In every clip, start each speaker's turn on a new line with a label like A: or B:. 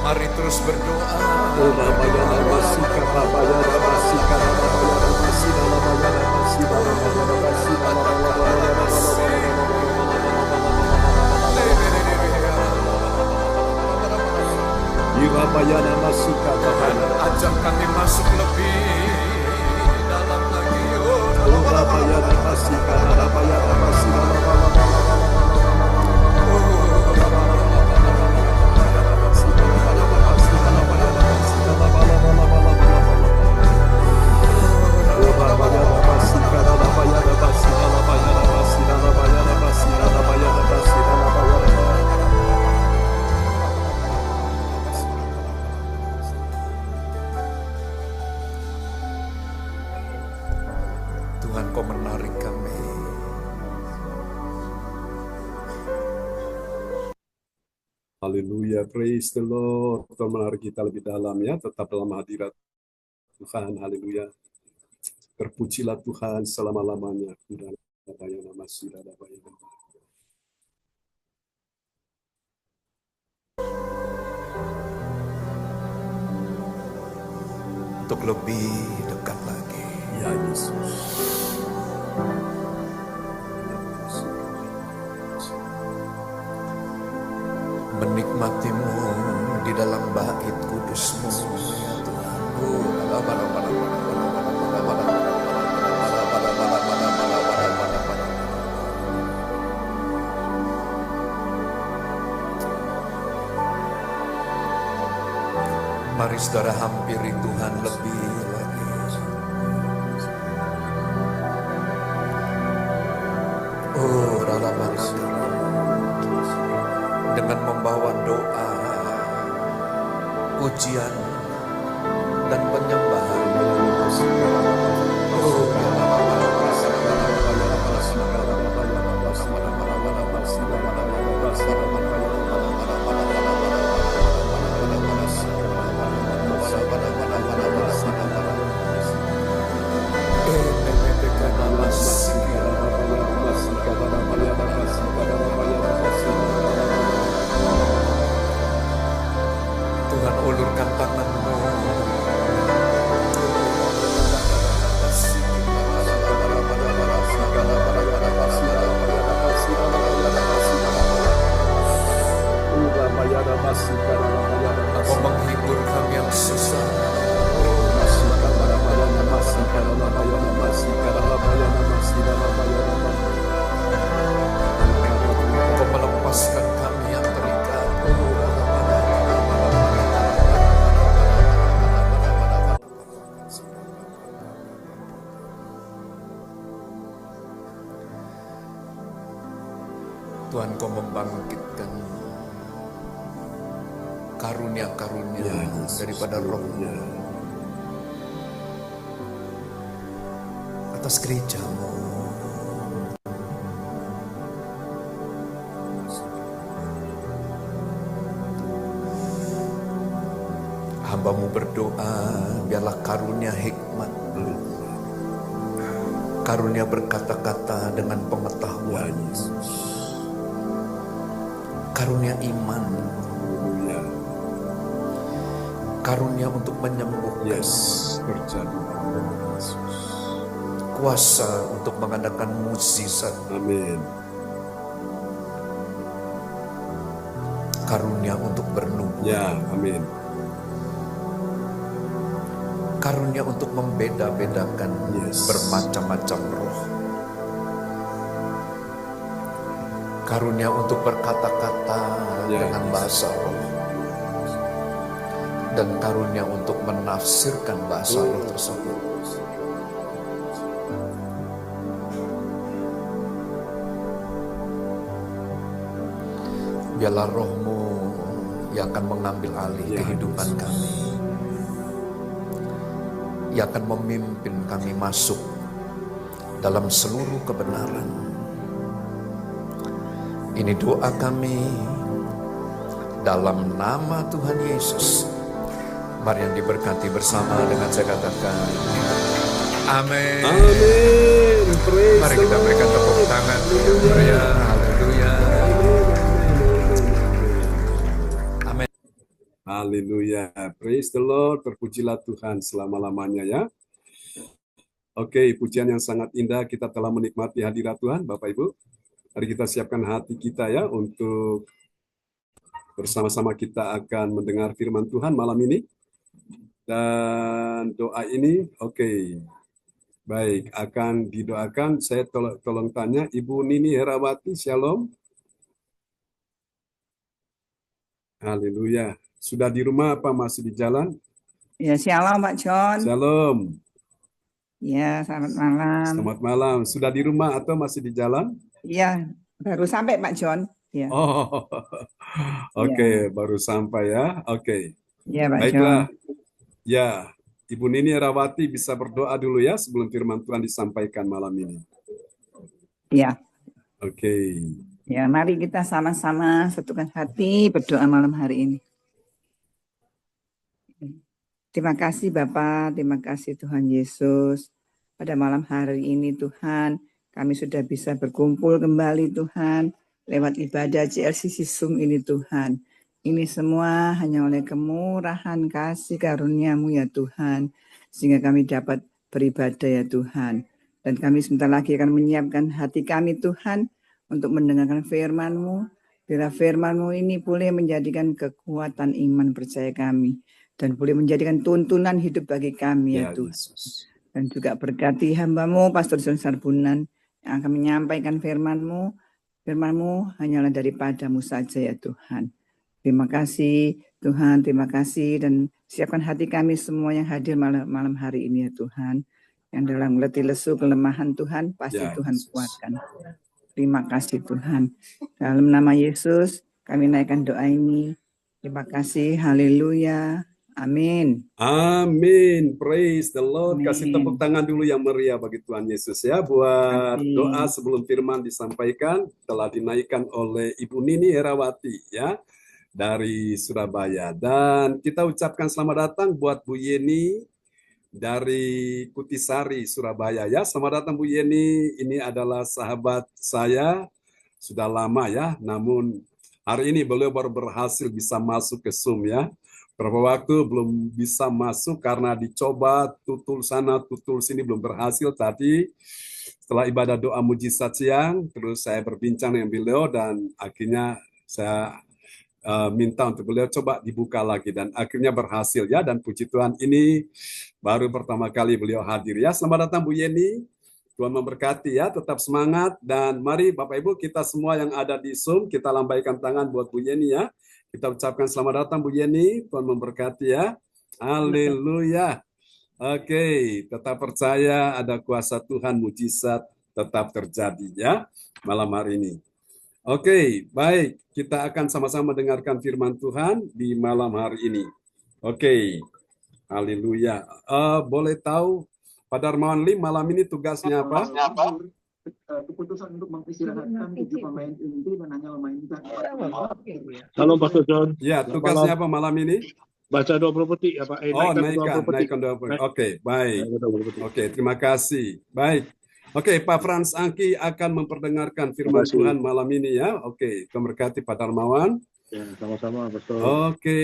A: Mari terus berdoa. Ajak kami masuk lebih dalam lagi. Tuhan, Kau menarik kami.
B: Haleluya, praise the Lord. Tuhan menarik kita lebih dalam ya, tetap dalam hadirat Tuhan. Haleluya. Terpujilah Tuhan selama-lamanya.
A: Untuk lebih dekat lagi.
B: Ya Yesus.
A: Menikmatimu di dalam bait kudus-Mu ya Tuhan. Mari saudara hampiri Tuhan lebih lagi. Oh, dengan membawa doa, pujian, dan penyembahan. Oh, Tuhan, ulurkan tangan-Mu. Engkau menghibur kami yang susah. Engkau melepaskan kami yang terikat. Tuhan, Kau membangkitkan karunia-karunia daripada Roh-Mu atas gereja-Mu. Hamba-Mu berdoa, biarlah karunia hikmat, karunia berkata-kata dengan pengetahuan, karunia iman, karunia untuk menyembuhkan, kuasa untuk mengadakan mukjizat,
B: Amin.
A: karunia untuk bernubuat,
B: Ya, amin.
A: karunia untuk membeda-bedakan bermacam-macam roh, karunia untuk berkata-kata dengan bahasa roh, dan karunia untuk menafsirkan bahasa roh tersebut. Biarlah Roh-Mu yang akan mengambil alih kehidupan kami, yang akan memimpin kami masuk dalam seluruh kebenaran. Ini doa kami dalam nama Tuhan Yesus. Mari yang diberkati bersama dengan saya katakan amin.
B: Amin.
A: Mari kita berikan tepuk tangan. Haleluya. Haleluya. Amin.
B: Haleluya. Praise the Lord. Terpujilah Tuhan selama-lamanya ya. Oke, pujian yang sangat indah. Kita telah menikmati hadirat Tuhan, Bapak Ibu. Mari kita siapkan hati kita ya untuk bersama-sama kita akan mendengar firman Tuhan malam ini. Dan doa ini, baik, akan didoakan. Saya tolong tanya, Ibu Nini Herawati, Shalom. Haleluya. Sudah di rumah apa masih di jalan?
C: Ya, shalom Pak John.
B: Shalom.
C: Ya, selamat malam.
B: Selamat malam. Sudah di rumah atau masih di jalan?
C: Ya, baru sampai Pak John. Ya.
B: Oh, oke, baru sampai ya. Oke.
C: Ya, Pak
B: Baiklah.
C: John.
B: Ya, Ibu Nini Herawati bisa berdoa dulu ya sebelum firman Tuhan disampaikan malam ini.
C: Ya,
B: Oke.
C: ya, mari kita sama-sama satukan hati berdoa malam hari ini. Terima kasih Bapak, terima kasih Tuhan Yesus. Pada malam hari ini Tuhan, kami sudah bisa berkumpul kembali Tuhan, lewat ibadah CLCC Zoom ini Tuhan. Ini semua hanya oleh kemurahan kasih karunia-Mu ya Tuhan, sehingga kami dapat beribadah ya Tuhan. Dan kami sebentar lagi akan menyiapkan hati kami Tuhan, untuk mendengarkan firman-Mu. Bila firman-Mu ini boleh menjadikan kekuatan iman percaya kami, dan boleh menjadikan tuntunan hidup bagi kami ya Tuhan.
B: Yesus.
C: Dan juga berkati hamba-Mu, Pastor John Sarbunan, yang akan menyampaikan firman-Mu. Firman-Mu hanyalah daripada-Mu saja ya Tuhan. Terima kasih Tuhan, terima kasih. Dan siapkan hati kami semua yang hadir malam hari ini ya Tuhan. Yang dalam letih lesu kelemahan Tuhan, pasti
B: Ya,
C: Tuhan
B: Yesus.
C: kuatkan. Terima kasih Tuhan. Dalam nama Yesus, kami naikkan doa ini. Terima kasih, haleluya. Amin.
B: Amin. Praise the Lord.
C: Amin.
B: Kasih tepuk tangan dulu yang meriah bagi Tuhan Yesus ya. Buat
C: Amin.
B: doa sebelum firman disampaikan telah dinaikkan oleh Ibu Nini Herawati ya dari Surabaya. Dan kita ucapkan selamat datang buat Bu Yeni dari Kutisari, Surabaya ya. Selamat datang Bu Yeni. Ini adalah sahabat saya sudah lama ya. Namun hari ini beliau baru berhasil bisa masuk ke Zoom ya. Berapa waktu belum bisa masuk karena dicoba tutul sana, tutul sini belum berhasil. Tadi setelah ibadah doa mujizat siang, terus saya berbincang dengan beliau dan akhirnya saya minta untuk beliau coba dibuka lagi dan akhirnya berhasil ya. Dan puji Tuhan ini baru pertama kali beliau hadir ya. Selamat datang Bu Yeni. Tuhan memberkati ya, tetap semangat dan mari Bapak Ibu kita semua yang ada di Zoom kita lambaikan tangan buat Bu Yeni ya. Kita ucapkan selamat datang Bu Yeni, Tuhan memberkati ya. Haleluya. Oke, tetap percaya ada kuasa Tuhan, mujizat tetap terjadi ya malam hari ini. Oke, baik. Kita akan sama-sama dengarkan firman Tuhan di malam hari ini. Oke, haleluya. Boleh tahu Pak Darmawan Lim malam ini tugasnya apa?
D: Keputusan untuk mengistirahatkan 7 pemain inti dan hanya memainkan 4 pemain.
E: Halo Pastor John.
B: Ya, tugasnya apa malam ini?
E: Baca doa properti apa?
B: Naikkan doa properti. Oke, baik. Oke, terima kasih. Baik. Oke, Pak Frans Angki akan memperdengarkan firman Tuhan malam ini ya. Oke, memberkati Pak Darmawan.
E: Ya, sama-sama Pastor.
B: Oke,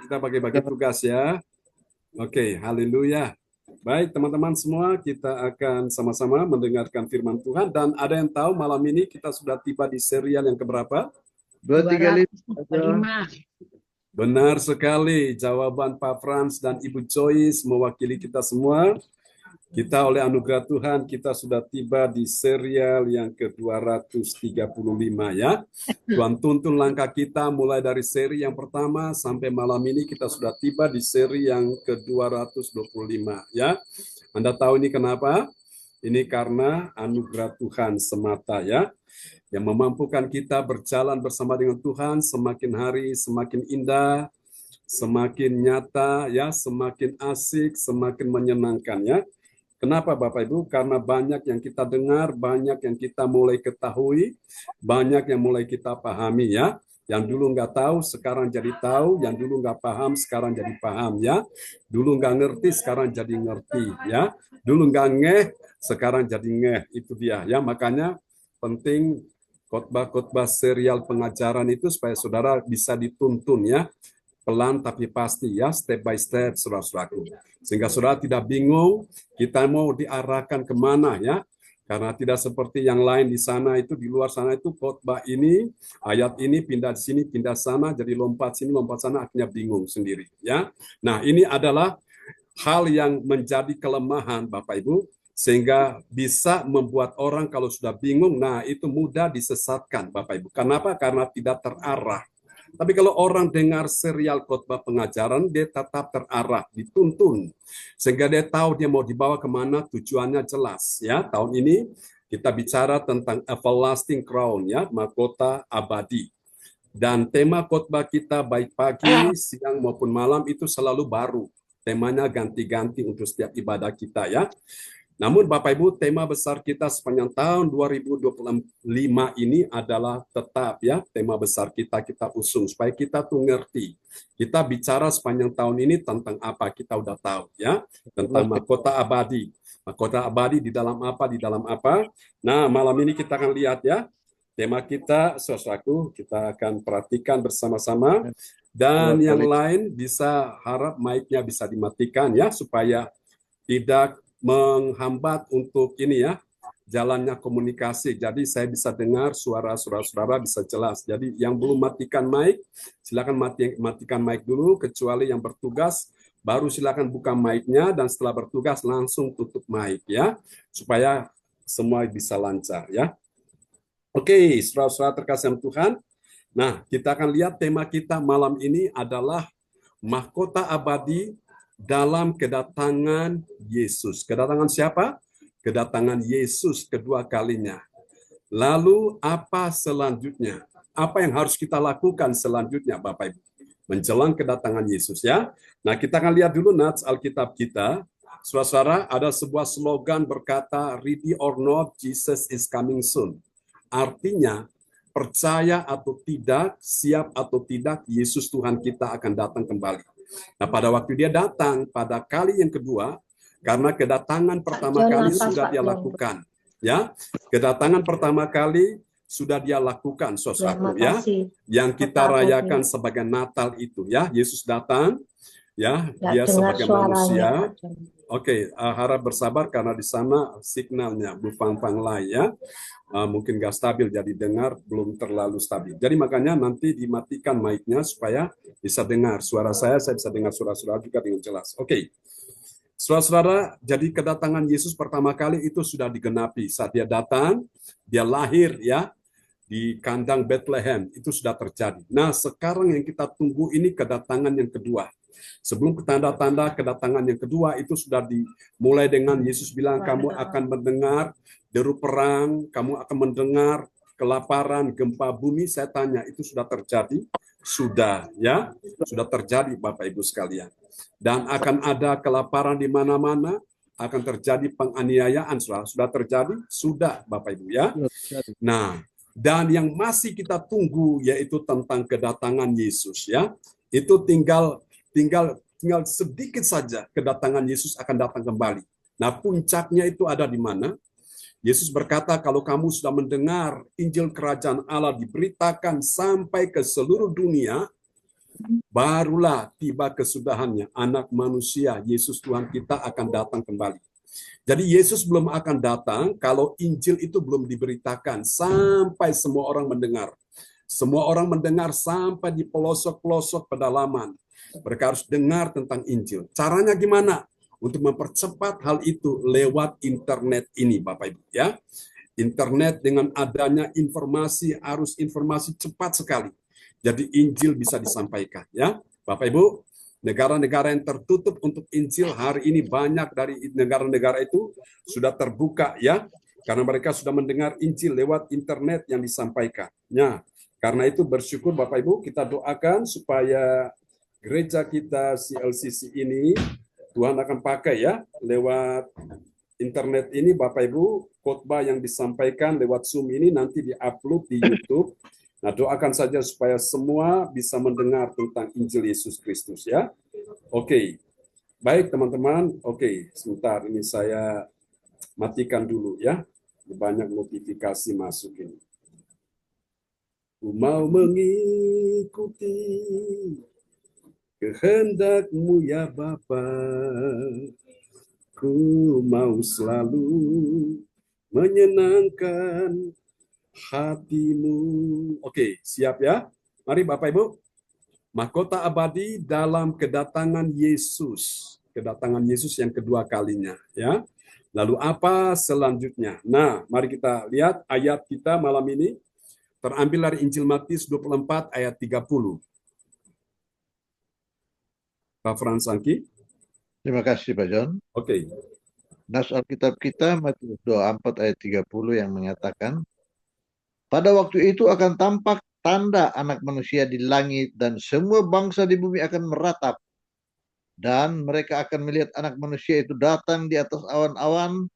B: kita bagi-bagi tugas ya. Oke, haleluya. Baik teman-teman semua, kita akan sama-sama mendengarkan firman Tuhan. Dan ada yang tahu malam ini kita sudah tiba di serial yang keberapa?
E: 235.
B: Benar sekali, jawaban Pak Frans dan Ibu Joyce mewakili kita semua. Kita oleh anugerah Tuhan, kita sudah tiba di serial yang ke-235 ya. Tuhan tuntun langkah kita mulai dari seri yang pertama sampai malam ini kita sudah tiba di seri yang ke-225 ya. Anda tahu ini kenapa? Ini karena anugerah Tuhan semata ya. Yang memampukan kita berjalan bersama dengan Tuhan semakin hari semakin indah, semakin nyata ya, semakin asik, semakin menyenangkan ya. Kenapa Bapak Ibu? Karena banyak yang kita dengar, banyak yang kita mulai ketahui, banyak yang mulai kita pahami ya. Yang dulu nggak tahu, sekarang jadi tahu. Yang dulu nggak paham, sekarang jadi paham ya. Dulu nggak ngerti, sekarang jadi ngerti ya. Dulu nggak ngeh, sekarang jadi ngeh. Itu dia ya. Makanya penting khotbah-khotbah serial pengajaran itu supaya saudara bisa dituntun ya. Pelan tapi pasti ya, step by step saudara-saudaraku. Sehingga saudara tidak bingung, kita mau diarahkan kemana ya. Karena tidak seperti yang lain di sana itu, di luar sana itu khotbah ini, ayat ini pindah di sini, pindah sana, jadi lompat sini, lompat sana, akhirnya bingung sendiri ya. Nah ini adalah hal yang menjadi kelemahan Bapak Ibu, sehingga bisa membuat orang kalau sudah bingung, nah itu mudah disesatkan Bapak Ibu. Kenapa? Karena tidak terarah. Tapi kalau orang dengar serial khotbah pengajaran, dia tetap terarah, dituntun. Sehingga dia tahu dia mau dibawa kemana, tujuannya jelas. Ya, tahun ini kita bicara tentang everlasting crown, ya, mahkota abadi. Dan tema khotbah kita baik pagi, siang maupun malam itu selalu baru. temanya ganti-ganti untuk setiap ibadah kita ya. Namun Bapak Ibu, tema besar kita sepanjang tahun 2025 ini adalah tetap ya, tema besar kita usung supaya kita tuh ngerti. Kita bicara sepanjang tahun ini tentang apa, kita udah tahu ya, tentang mahkota abadi. Mahkota abadi di dalam apa, di dalam apa. Nah, malam ini kita akan lihat ya, tema kita, saudaraku, kita akan perhatikan bersama-sama. Dan yang lain bisa harap mic-nya bisa dimatikan ya, supaya tidak menghambat untuk ini ya, jalannya komunikasi. Jadi saya bisa dengar suara saudara-saudara bisa jelas. Jadi yang belum matikan mic, silakan matikan mic dulu, kecuali yang bertugas, baru silakan buka mic-nya, dan setelah bertugas langsung tutup mic ya, supaya semua bisa lancar ya. Oke, saudara-saudara terkasih Tuhan. Nah, kita akan lihat tema kita malam ini adalah mahkota abadi dalam kedatangan Yesus. Kedatangan siapa? Kedatangan Yesus kedua kalinya. Lalu apa selanjutnya? Apa yang harus kita lakukan selanjutnya, Bapak Ibu? Menjelang kedatangan Yesus ya. Nah, kita akan lihat dulu nats Alkitab kita. Saudara, ada sebuah slogan berkata, "Ready or not, Jesus is coming soon." Artinya, percaya atau tidak, siap atau tidak, Yesus Tuhan kita akan datang kembali. Nah, pada waktu dia datang, pada kali yang kedua, karena kedatangan pertama kali sudah dia lakukan. Ya, kedatangan pertama kali sudah dia lakukan, saudaraku ya. Yang kita rayakan sebagai Natal itu ya, Yesus datang, ya, dia sebagai manusia. Oke, harap bersabar karena di sana signalnya bufang-fang lai ya. Mungkin nggak stabil, jadi dengar belum terlalu stabil. Jadi makanya nanti dimatikan mic-nya supaya bisa dengar suara saya bisa dengar suara-suara juga dengan jelas. Oke. Saudara-saudara, jadi kedatangan Yesus pertama kali itu sudah digenapi. Saat dia datang, dia lahir ya, di kandang Bethlehem, itu sudah terjadi. Nah, sekarang yang kita tunggu ini kedatangan yang kedua. Sebelum tanda-tanda kedatangan yang kedua itu sudah dimulai dengan Yesus bilang, kamu akan mendengar deru perang, kamu akan mendengar kelaparan, gempa bumi. Saya tanya, itu sudah terjadi? Sudah, ya. Sudah terjadi, Bapak Ibu sekalian. Dan akan ada kelaparan di mana-mana, akan terjadi penganiayaan. Sudah terjadi? Sudah, Bapak Ibu, ya. Nah, dan yang masih kita tunggu yaitu tentang kedatangan Yesus, ya. Itu tinggal sedikit saja kedatangan Yesus akan datang kembali. Nah, puncaknya itu ada di mana? Yesus berkata, kalau kamu sudah mendengar Injil Kerajaan Allah diberitakan sampai ke seluruh dunia, barulah tiba kesudahannya. Anak manusia, Yesus Tuhan kita akan datang kembali. Jadi Yesus belum akan datang kalau Injil itu belum diberitakan sampai semua orang mendengar. Semua orang mendengar sampai di pelosok-pelosok pedalaman. Mereka harus dengar tentang Injil. Caranya gimana? Untuk mempercepat hal itu lewat internet ini, Bapak Ibu, ya. Internet dengan adanya informasi, arus informasi cepat sekali. Jadi Injil bisa disampaikan, ya. Bapak Ibu, negara-negara yang tertutup untuk Injil hari ini banyak dari negara-negara itu sudah terbuka, ya. Karena mereka sudah mendengar Injil lewat internet yang disampaikan. Ya, karena itu bersyukur Bapak Ibu, kita doakan supaya gereja kita CLCC ini Tuhan akan pakai ya lewat internet ini Bapak Ibu, khotbah yang disampaikan lewat Zoom ini nanti diupload di YouTube. Nah, doakan saja supaya semua bisa mendengar tentang Injil Yesus Kristus ya. Oke. Baik teman-teman. Oke, sebentar ini saya matikan dulu ya. Banyak notifikasi masuk ini. Ku mau mengikuti kehendak-Mu ya Bapa, ku mau selalu menyenangkan hati-Mu. Oke, siap ya? Mari Bapak Ibu. Mahkota abadi dalam kedatangan Yesus. Kedatangan Yesus yang kedua kalinya. Ya. Lalu apa selanjutnya? Nah, mari kita lihat ayat kita malam ini. Terambil dari Injil Matius 24 ayat 30. Pak Frans Angki.
E: Terima kasih Pak John.
B: Oke.
E: Nas Alkitab kita Matius 24 ayat 30 yang mengatakan, pada waktu itu akan tampak tanda anak manusia di langit dan semua bangsa di bumi akan meratap. Dan mereka akan melihat Anak Manusia itu datang di atas awan-awan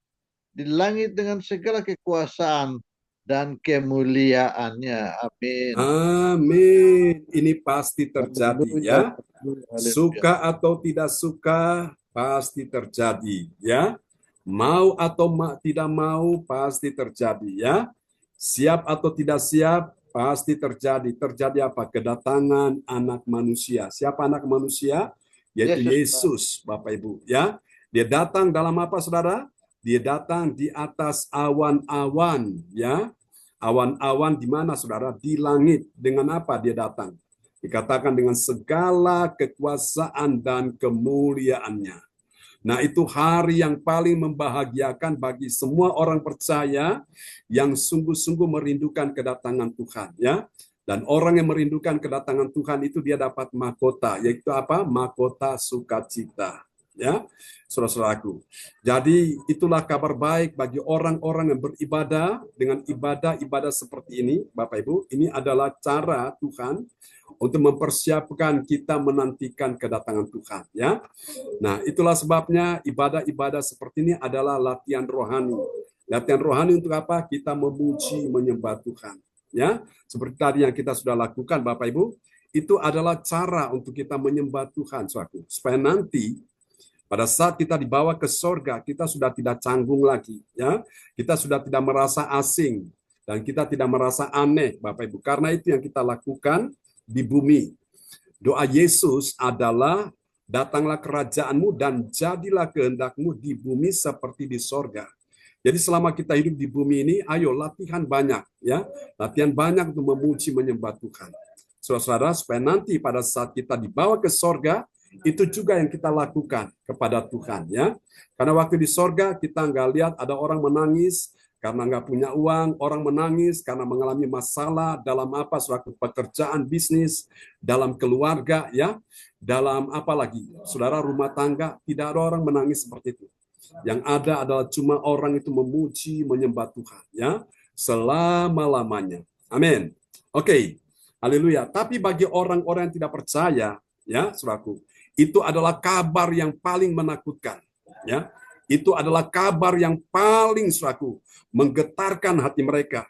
E: di langit dengan segala kekuasaan dan kemuliaannya. Amin.
B: Amin. Ini pasti terjadi ya.
E: Haleluya.
B: Suka atau tidak suka pasti terjadi ya. Mau atau tidak mau pasti terjadi ya. Siap atau tidak siap pasti terjadi. Terjadi apa? Kedatangan Anak Manusia. Siapa Anak Manusia? Yaitu Yesus, Bapak Ibu ya. Dia datang dalam apa, Saudara? Dia datang di atas awan-awan ya. Awan-awan di mana, Saudara? Di langit. Dengan apa dia datang? Dikatakan dengan segala kekuasaan dan kemuliaannya. Nah, itu hari yang paling membahagiakan bagi semua orang percaya yang sungguh-sungguh merindukan kedatangan Tuhan ya. Dan orang yang merindukan kedatangan Tuhan itu dia dapat mahkota, yaitu apa? Mahkota sukacita. Ya, saudara-saudaraku. Jadi itulah kabar baik bagi orang-orang yang beribadah dengan ibadah-ibadah seperti ini, Bapak Ibu. Ini adalah cara Tuhan untuk mempersiapkan kita menantikan kedatangan Tuhan. Ya, nah itulah sebabnya ibadah-ibadah seperti ini adalah latihan rohani. Latihan rohani untuk apa? Kita memuji, menyembah Tuhan. Ya, seperti tadi yang kita sudah lakukan, Bapak Ibu, itu adalah cara untuk kita menyembah Tuhan, suatu supaya nanti pada saat kita dibawa ke sorga, kita sudah tidak canggung lagi, ya. Kita sudah tidak merasa asing dan kita tidak merasa aneh, Bapak Ibu. Karena itu yang kita lakukan di bumi. Doa Yesus adalah datanglah kerajaanmu dan jadilah kehendakmu di bumi seperti di sorga. Jadi selama kita hidup di bumi ini, ayo latihan banyak, ya, latihan banyak untuk memuji menyembah Tuhan. Saudara-saudara, supaya nanti pada saat kita dibawa ke sorga, itu juga yang kita lakukan kepada Tuhan, ya. Karena waktu di sorga kita nggak lihat ada orang menangis karena nggak punya uang, orang menangis karena mengalami masalah dalam apa, suatu pekerjaan, bisnis, dalam keluarga, ya, dalam apa lagi, saudara, rumah tangga, tidak ada orang menangis seperti itu. Yang ada adalah cuma orang itu memuji, menyembah Tuhan, ya, selama-lamanya. Amin. Oke, haleluya. Tapi bagi orang-orang yang tidak percaya, ya, saudaraku, itu adalah kabar yang paling menakutkan, ya. Itu adalah kabar yang paling, saudaraku, menggetarkan hati mereka.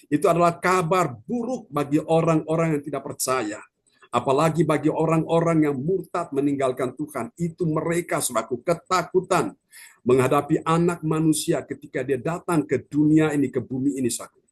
B: Itu adalah kabar buruk bagi orang-orang yang tidak percaya. Apalagi bagi orang-orang yang murtad meninggalkan Tuhan. Itu mereka, saudaraku, ketakutan menghadapi Anak Manusia ketika dia datang ke dunia ini, ke bumi ini, saudaraku.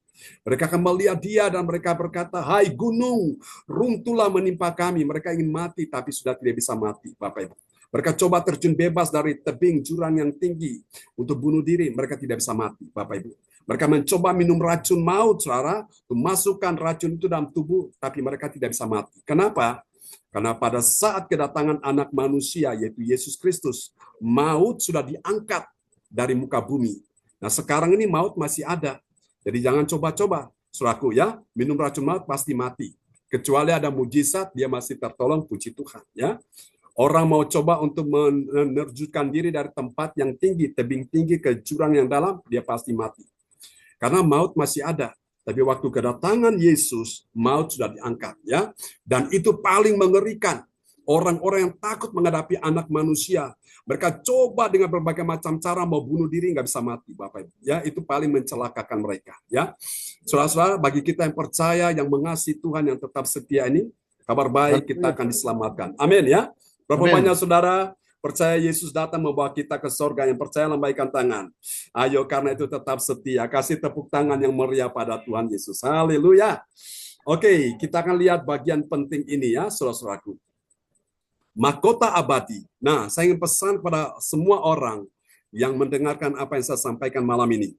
B: Mereka akan melihat dia dan mereka berkata, hai gunung, runtuhlah menimpa kami. Mereka ingin mati tapi sudah tidak bisa mati, Bapak Ibu. Mereka coba terjun bebas dari tebing jurang yang tinggi untuk bunuh diri. Mereka tidak bisa mati, Bapak Ibu. Mereka mencoba minum racun maut, saudara, memasukkan racun itu dalam tubuh, tapi mereka tidak bisa mati. Kenapa? Karena pada saat kedatangan Anak Manusia, yaitu Yesus Kristus, maut sudah diangkat dari muka bumi. Nah, sekarang ini maut masih ada. Jadi jangan coba-coba, saudaraku, ya, minum racun maut pasti mati. Kecuali ada mujizat, dia masih tertolong, puji Tuhan, ya. Orang mau coba untuk menerjunkan diri dari tempat yang tinggi, tebing tinggi ke jurang yang dalam, dia pasti mati. Karena maut masih ada. Tapi waktu kedatangan Yesus, maut sudah diangkat, ya. Dan itu paling mengerikan. Orang-orang yang takut menghadapi Anak Manusia, mereka coba dengan berbagai macam cara mau bunuh diri, nggak bisa mati, Bapak Ibu. Ya, itu paling mencelakakan mereka. Ya, saudara-saudara, bagi kita yang percaya, yang mengasihi Tuhan, yang tetap setia ini, kabar baik kita akan diselamatkan. Amin, ya. Berapa banyak saudara percaya Yesus datang membawa kita ke sorga? Yang percaya lambaikan tangan. Ayo, karena itu tetap setia. Kasih tepuk tangan yang meriah pada Tuhan Yesus. Haleluya. Oke, kita akan lihat bagian penting ini, ya, saudara-saudaraku. Mahkota abadi. Nah, saya ingin pesan kepada semua orang yang mendengarkan apa yang saya sampaikan malam ini.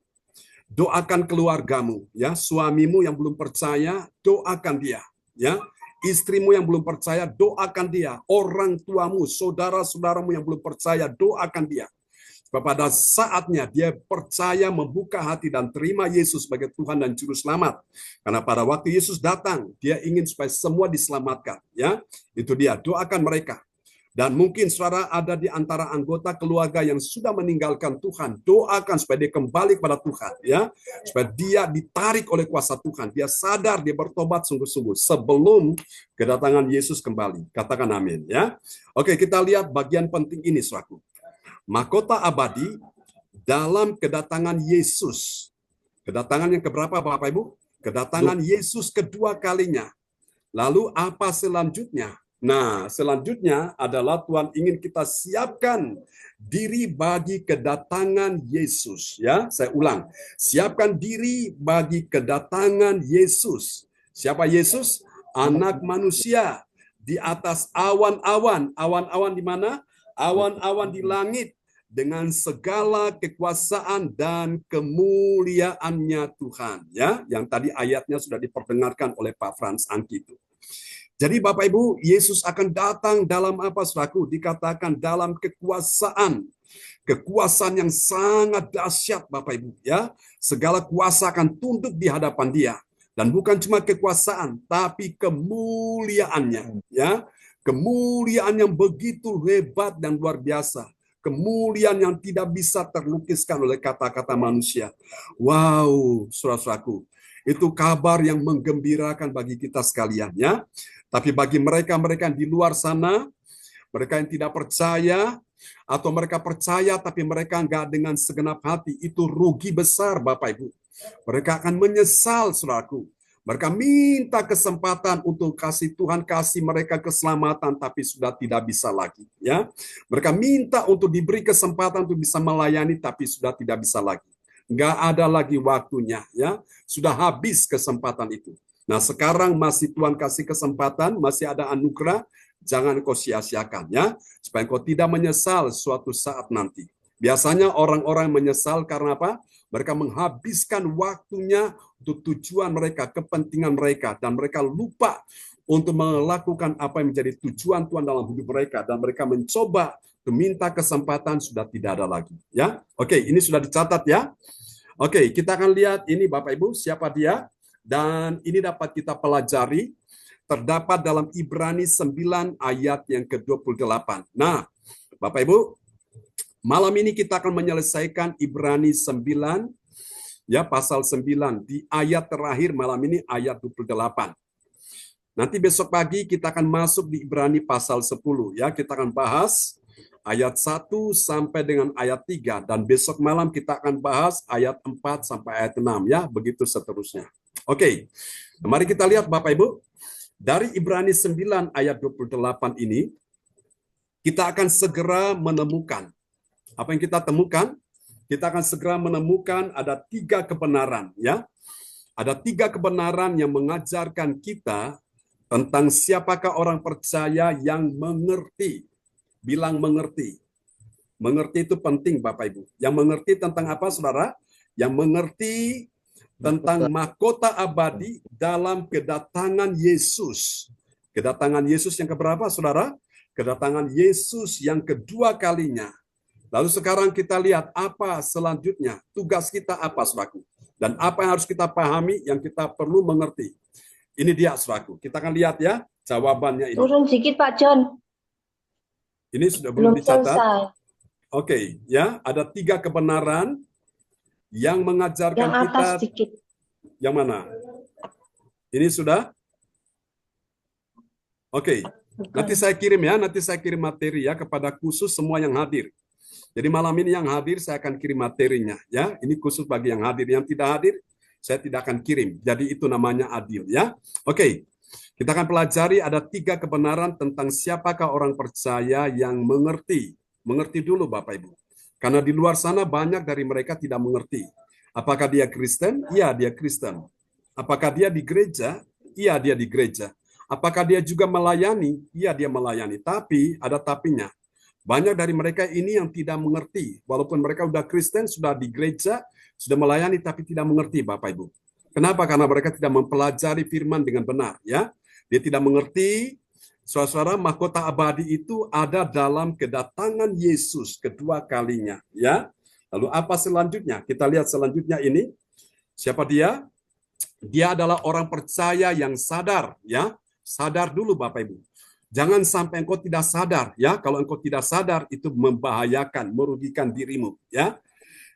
B: Doakan keluargamu, ya, suamimu yang belum percaya, doakan dia, ya. Istrimu yang belum percaya, doakan dia. Orang tuamu, saudara-saudaramu yang belum percaya, doakan dia. Pada saatnya dia percaya, membuka hati dan terima Yesus sebagai Tuhan dan Juru Selamat. Karena pada waktu Yesus datang, dia ingin supaya semua diselamatkan. Ya, itu dia, doakan mereka. Dan mungkin saudara ada di antara anggota keluarga yang sudah meninggalkan Tuhan. Doakan supaya dia kembali kepada Tuhan, ya. Supaya dia ditarik oleh kuasa Tuhan. Dia sadar, dia bertobat sungguh-sungguh sebelum kedatangan Yesus kembali. Katakan amin, ya. Oke, kita lihat bagian penting ini, saudaraku. Mahkota abadi dalam kedatangan Yesus. Kedatangan yang keberapa, Bapak Ibu? Kedatangan Yesus kedua kalinya. Lalu apa selanjutnya? Nah, selanjutnya adalah Tuhan ingin kita siapkan diri bagi kedatangan Yesus, ya. Saya ulang. Siapkan diri bagi kedatangan Yesus. Siapa Yesus? Anak manusia di atas awan-awan. Awan-awan di mana? Awan-awan di langit dengan segala kekuasaan dan kemuliaannya Tuhan, ya. Yang tadi ayatnya sudah diperdengarkan oleh Pak Frans Angki itu. Jadi Bapak Ibu, Yesus akan datang dalam apa, saudaraku? Dikatakan dalam kekuasaan. Kekuasaan yang sangat dahsyat, Bapak Ibu, ya. Segala kuasa akan tunduk di hadapan Dia. Dan bukan cuma kekuasaan, tapi kemuliaannya, ya. Kemuliaan yang begitu hebat dan luar biasa. Kemuliaan yang tidak bisa terlukiskan oleh kata-kata manusia. Wow, saudara-saudaraku. Itu kabar yang menggembirakan bagi kita sekalian, ya. Tapi bagi mereka-mereka yang di luar sana, mereka yang tidak percaya, atau mereka percaya tapi mereka enggak dengan segenap hati, itu rugi besar, Bapak Ibu. Mereka akan menyesal, saudaraku. Mereka minta kesempatan untuk kasih Tuhan kasih mereka keselamatan, tapi sudah tidak bisa lagi, ya. Mereka minta untuk diberi kesempatan untuk bisa melayani, tapi sudah tidak bisa lagi. Enggak ada lagi waktunya, ya. Sudah habis kesempatan itu. Nah, sekarang masih Tuhan kasih kesempatan, masih ada anugerah, jangan kau sia-siakan, ya, supaya kau tidak menyesal suatu saat nanti. Biasanya orang-orang menyesal karena apa? Mereka menghabiskan waktunya untuk tujuan mereka, kepentingan mereka, dan mereka lupa untuk melakukan apa yang menjadi tujuan Tuhan dalam hidup mereka, dan mereka mencoba meminta kesempatan, sudah tidak ada lagi, ya. Oke, ini sudah dicatat, ya. Oke, kita akan lihat ini, Bapak Ibu, siapa dia? Dan ini dapat kita pelajari, terdapat dalam Ibrani 9 ayat yang ke-28. Nah, Bapak Ibu, malam ini kita akan menyelesaikan Ibrani 9, ya, pasal 9. Di ayat terakhir malam ini, ayat 28. Nanti besok pagi kita akan masuk di Ibrani pasal 10, ya. Kita akan bahas ayat 1 sampai dengan ayat 3. Dan besok malam kita akan bahas ayat 4 sampai ayat 6, ya. Begitu seterusnya. Oke, mari kita lihat Bapak Ibu. Dari Ibrani 9 ayat 28 ini, kita akan segera menemukan. Apa yang kita temukan? Kita akan segera menemukan ada 3 kebenaran, ya. Ada 3 kebenaran yang mengajarkan kita tentang siapakah orang percaya yang mengerti. Bilang mengerti. Mengerti itu penting, Bapak Ibu. Yang mengerti tentang apa, saudara? Yang mengerti tentang mahkota abadi dalam kedatangan Yesus. Kedatangan Yesus yang keberapa, saudara? Kedatangan Yesus yang kedua kalinya. Lalu sekarang kita lihat apa selanjutnya. Tugas kita apa, saudaraku? Dan apa yang harus kita pahami, yang kita perlu mengerti. Ini dia, saudaraku. Kita akan lihat, ya, jawabannya ini.
F: Turun sedikit, Pak John.
B: Ini sudah belum dicatat.
F: Selesai.
B: Oke, ya, ada 3 kebenaran yang mengajarkan
F: Yang atas
B: kita.
F: sedikit.
B: Yang mana? Ini sudah? Oke. Nanti saya kirim, ya, nanti saya kirim materi, ya, kepada khusus semua yang hadir. Jadi malam ini yang hadir saya akan kirim materinya, ya. Ini khusus bagi yang hadir. Yang tidak hadir saya tidak akan kirim. Jadi itu namanya adil, ya. Oke. Kita akan pelajari ada 3 kebenaran tentang siapakah orang percaya yang mengerti. Mengerti dulu, Bapak Ibu. Karena di luar sana banyak dari mereka tidak mengerti. Apakah dia Kristen? Iya, dia Kristen. Apakah dia di gereja? Iya, dia di gereja. Apakah dia juga melayani? Iya, dia melayani. Tapi ada tapinya. Banyak dari mereka ini yang tidak mengerti. Walaupun mereka sudah Kristen, sudah di gereja, sudah melayani, tapi tidak mengerti, Bapak Ibu. Kenapa? Karena mereka tidak mempelajari firman dengan benar, ya. Dia tidak mengerti, saudara-saudara, mahkota abadi itu ada dalam kedatangan Yesus kedua kalinya, ya. Lalu apa selanjutnya? Kita lihat selanjutnya ini. Siapa dia? Dia adalah orang percaya yang sadar, ya. Sadar dulu, Bapak Ibu. Jangan sampai engkau tidak sadar, ya. Kalau engkau tidak sadar, itu membahayakan, merugikan dirimu, ya.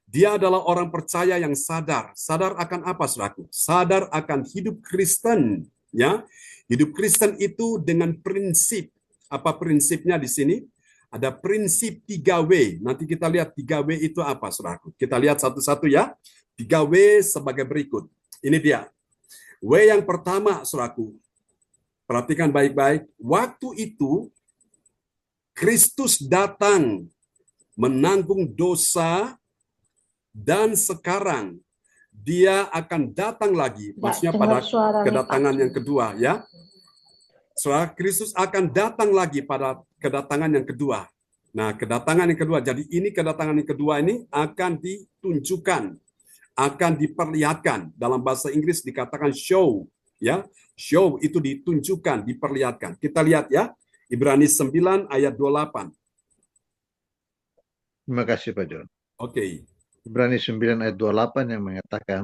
B: Dia adalah orang percaya yang sadar. Sadar akan apa, saudaraku? Sadar akan hidup Kristen, ya. Hidup Kristen itu dengan prinsip. Apa prinsipnya di sini? Ada prinsip 3W. Nanti kita lihat 3W itu apa, saudaraku. Kita lihat satu-satu ya. 3W sebagai berikut. Ini dia. W yang pertama, saudaraku. Perhatikan baik-baik. Waktu itu, Kristus datang menanggung dosa, dan sekarang dia akan datang lagi. Maksudnya pada kedatangan yang kedua, ya. Saudara, Kristus akan datang lagi pada kedatangan yang kedua. Nah, kedatangan yang kedua. Jadi ini kedatangan yang kedua ini akan ditunjukkan, akan diperlihatkan. Dalam bahasa Inggris dikatakan show, ya. Show itu ditunjukkan, diperlihatkan. Kita lihat ya, Ibrani 9 ayat 28.
E: Terima kasih Pak John.
B: Oke.
E: Ibrani 9 ayat 28 yang mengatakan,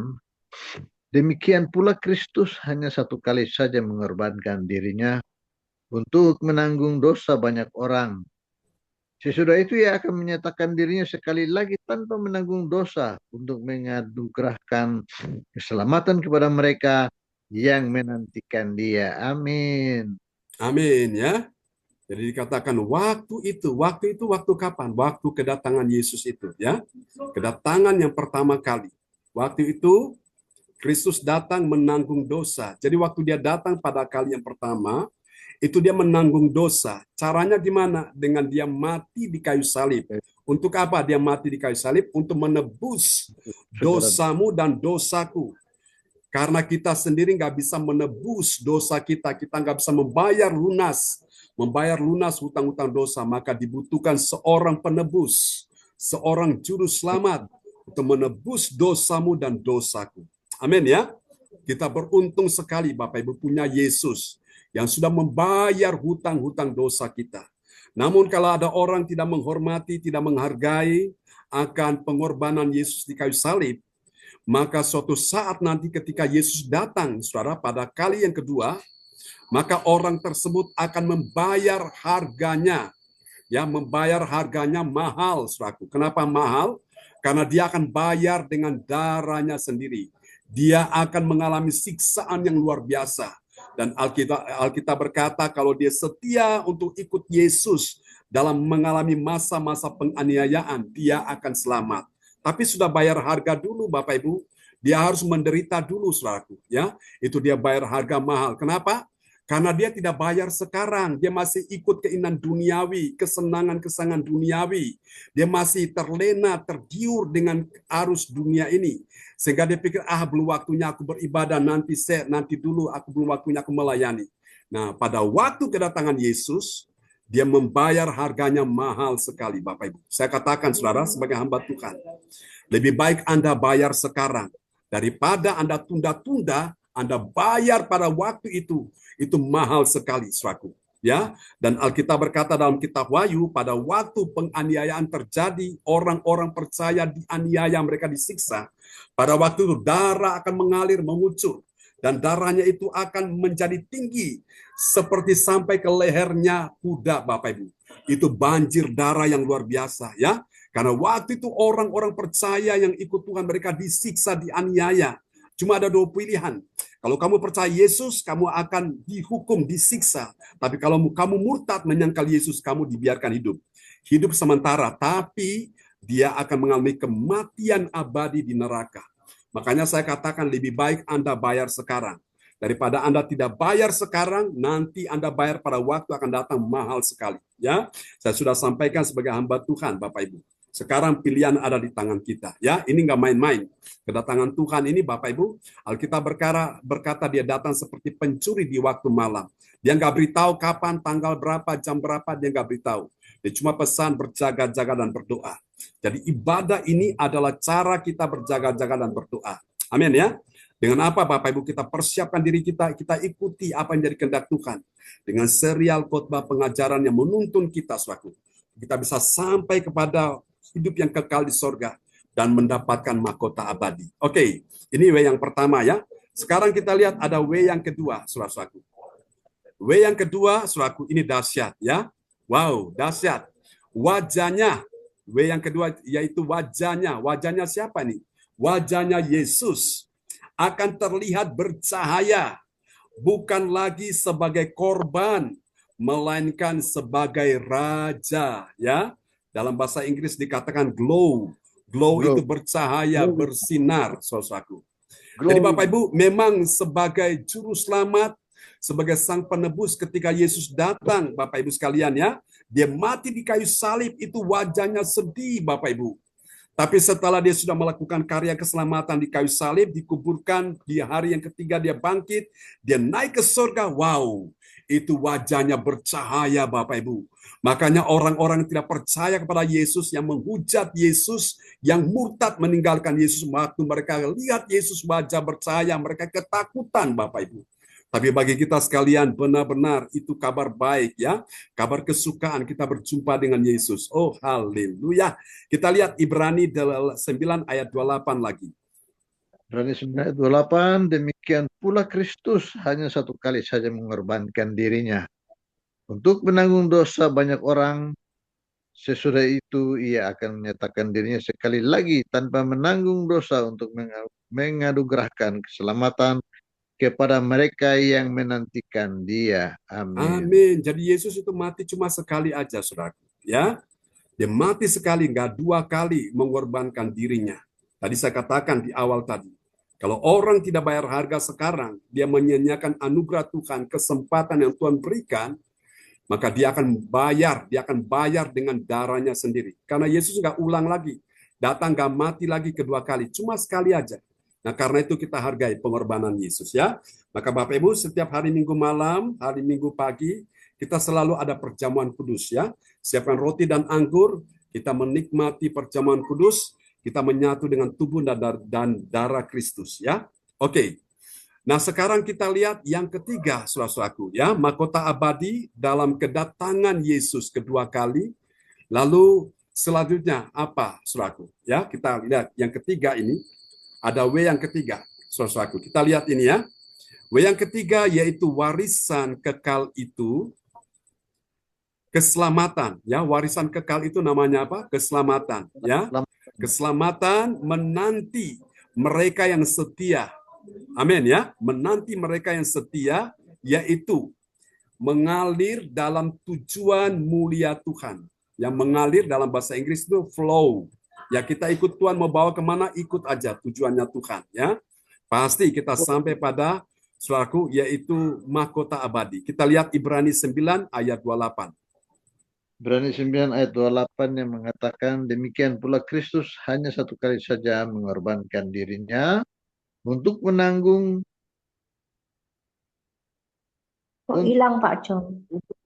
E: demikian pula Kristus hanya satu kali saja mengorbankan dirinya untuk menanggung dosa banyak orang. Sesudah itu ia akan menyatakan dirinya sekali lagi tanpa menanggung dosa untuk menganugerahkan keselamatan kepada mereka yang menantikan dia. Amin.
B: Amin ya. Jadi dikatakan waktu itu waktu kapan? Waktu kedatangan Yesus itu ya. Kedatangan yang pertama kali. Waktu itu Kristus datang menanggung dosa. Jadi waktu dia datang pada kali yang pertama, itu dia menanggung dosa. Caranya gimana? Dengan dia mati di kayu salib. Untuk apa dia mati di kayu salib? Untuk menebus dosamu dan dosaku. Karena kita sendiri nggak bisa menebus dosa kita. Kita nggak bisa membayar lunas hutang-hutang dosa, maka dibutuhkan seorang penebus, seorang juru selamat untuk menebus dosamu dan dosaku. Amin ya. Kita beruntung sekali Bapak Ibu punya Yesus yang sudah membayar hutang-hutang dosa kita. Namun kalau ada orang tidak menghormati, tidak menghargai akan pengorbanan Yesus di kayu salib, maka suatu saat nanti ketika Yesus datang, saudara, pada kali yang kedua, maka orang tersebut akan membayar harganya. Ya, membayar harganya mahal, saudaraku. Kenapa mahal? Karena dia akan bayar dengan darahnya sendiri. Dia akan mengalami siksaan yang luar biasa. Dan Alkitab berkata kalau dia setia untuk ikut Yesus dalam mengalami masa-masa penganiayaan, dia akan selamat. Tapi sudah bayar harga dulu, Bapak Ibu. Dia harus menderita dulu, saudaraku. Ya, itu dia bayar harga mahal. Kenapa? Karena dia tidak bayar sekarang, dia masih ikut keinginan duniawi, kesenangan-kesenangan duniawi. Dia masih terlena, tergiur dengan arus dunia ini. Sehingga dia pikir, belum waktunya aku beribadah, nanti dulu, aku belum waktunya aku melayani. Nah, pada waktu kedatangan Yesus, dia membayar harganya mahal sekali, Bapak Ibu. Saya katakan, saudara, sebagai hamba Tuhan, lebih baik Anda bayar sekarang, daripada Anda tunda-tunda, Anda bayar pada waktu itu mahal sekali, saudaraku. Ya, dan Alkitab berkata dalam kitab Wahyu, pada waktu penganiayaan terjadi, orang-orang percaya dianiaya, mereka disiksa. Pada waktu itu darah akan mengalir, mengucur, dan darahnya itu akan menjadi tinggi seperti sampai ke lehernya kuda, Bapak Ibu. Itu banjir darah yang luar biasa, ya. Karena waktu itu orang-orang percaya yang ikut Tuhan, mereka disiksa, dianiaya. Cuma ada dua pilihan. Kalau kamu percaya Yesus, kamu akan dihukum, disiksa. Tapi kalau kamu murtad menyangkal Yesus, kamu dibiarkan hidup. Hidup sementara, tapi dia akan mengalami kematian abadi di neraka. Makanya saya katakan lebih baik Anda bayar sekarang. Daripada Anda tidak bayar sekarang, nanti Anda bayar pada waktu akan datang mahal sekali. Ya, saya sudah sampaikan sebagai hamba Tuhan, Bapak Ibu. Sekarang pilihan ada di tangan kita. Ya, ini nggak main-main. Kedatangan Tuhan ini, Bapak Ibu, Alkitab berkata dia datang seperti pencuri di waktu malam. Dia nggak beritahu kapan, tanggal berapa, jam berapa, dia nggak beritahu. Dia cuma pesan berjaga-jaga dan berdoa. Jadi ibadah ini adalah cara kita berjaga-jaga dan berdoa. Amin ya. Dengan apa Bapak Ibu kita persiapkan diri kita ikuti apa yang jadi kehendak Tuhan. Dengan serial khotbah pengajaran yang menuntun kita, saudaraku. Kita bisa sampai kepada hidup yang kekal di sorga dan mendapatkan mahkota abadi. Oke, ini W yang pertama ya. Sekarang kita lihat ada W yang kedua, saudara-saudaraku. W yang kedua, saudaraku, ini dahsyat ya. Wow, dahsyat. Wajahnya, W yang kedua yaitu wajahnya. Wajahnya siapa nih? Wajahnya Yesus akan terlihat bercahaya, bukan lagi sebagai korban, melainkan sebagai raja ya. Dalam bahasa Inggris dikatakan glow. Glow
E: Glow.
B: itu bercahaya, bersinar, saudaraku.
E: Glow.
B: Jadi Bapak Ibu, memang sebagai juru selamat, sebagai sang penebus ketika Yesus datang, Bapak Ibu sekalian ya, dia mati di kayu salib, itu wajahnya sedih Bapak Ibu. Tapi setelah dia sudah melakukan karya keselamatan di kayu salib, dikuburkan, di hari yang ketiga dia bangkit, dia naik ke surga, wow, itu wajahnya bercahaya Bapak Ibu. Makanya orang-orang yang tidak percaya kepada Yesus, yang menghujat Yesus, yang murtad meninggalkan Yesus, waktu mereka lihat Yesus wajah bercahaya, mereka ketakutan Bapak Ibu. Tapi bagi kita sekalian, benar-benar itu kabar baik ya. Kabar kesukaan kita berjumpa dengan Yesus. Oh, haleluya. Kita lihat Ibrani 9 ayat 28 lagi.
E: Ibrani 9 ayat 28, demikian pula Kristus hanya satu kali saja mengorbankan dirinya untuk menanggung dosa banyak orang. Sesudah itu ia akan menyatakan dirinya sekali lagi tanpa menanggung dosa untuk menganugerahkan keselamatan kepada mereka yang menantikan dia. Amin.
B: Amin. Jadi Yesus itu mati cuma sekali aja, saudara. Ya, dia mati sekali, nggak dua kali mengorbankan dirinya. Tadi saya katakan di awal tadi, kalau orang tidak bayar harga sekarang, dia menyanyiakan anugerah Tuhan, kesempatan yang Tuhan berikan, maka dia akan bayar dengan darahnya sendiri. Karena Yesus nggak ulang lagi, datang nggak mati lagi kedua kali, cuma sekali aja. Nah, karena itu kita hargai pengorbanan Yesus ya. Maka Bapak Ibu, setiap hari Minggu malam, hari Minggu pagi, kita selalu ada perjamuan kudus ya. Siapkan roti dan anggur, kita menikmati perjamuan kudus, kita menyatu dengan tubuh dan darah Kristus ya. Oke. Nah, sekarang kita lihat yang ketiga, saudara-saudaraku ya, mahkota abadi dalam kedatangan Yesus kedua kali. Lalu selanjutnya apa, saudaraku? Ya, kita lihat yang ketiga ini. Ada W yang ketiga, saudara-saudaraku. Kita lihat ini ya. W yang ketiga yaitu warisan kekal itu keselamatan. Ya, warisan kekal itu namanya apa? Keselamatan. Ya, keselamatan menanti mereka yang setia. Amin ya. Menanti mereka yang setia, yaitu mengalir dalam tujuan mulia Tuhan. Yang mengalir dalam bahasa Inggris itu flow. Ya, kita ikut Tuhan mau bawa kemana, ikut aja tujuannya Tuhan. Ya, pasti kita sampai pada, saudaraku, yaitu mahkota abadi. Kita lihat Ibrani 9 ayat 28.
E: Ibrani 9 ayat 28 yang mengatakan, demikian pula Kristus hanya satu kali saja mengorbankan dirinya untuk menanggung
F: Kok hilang Pak John?
E: untuk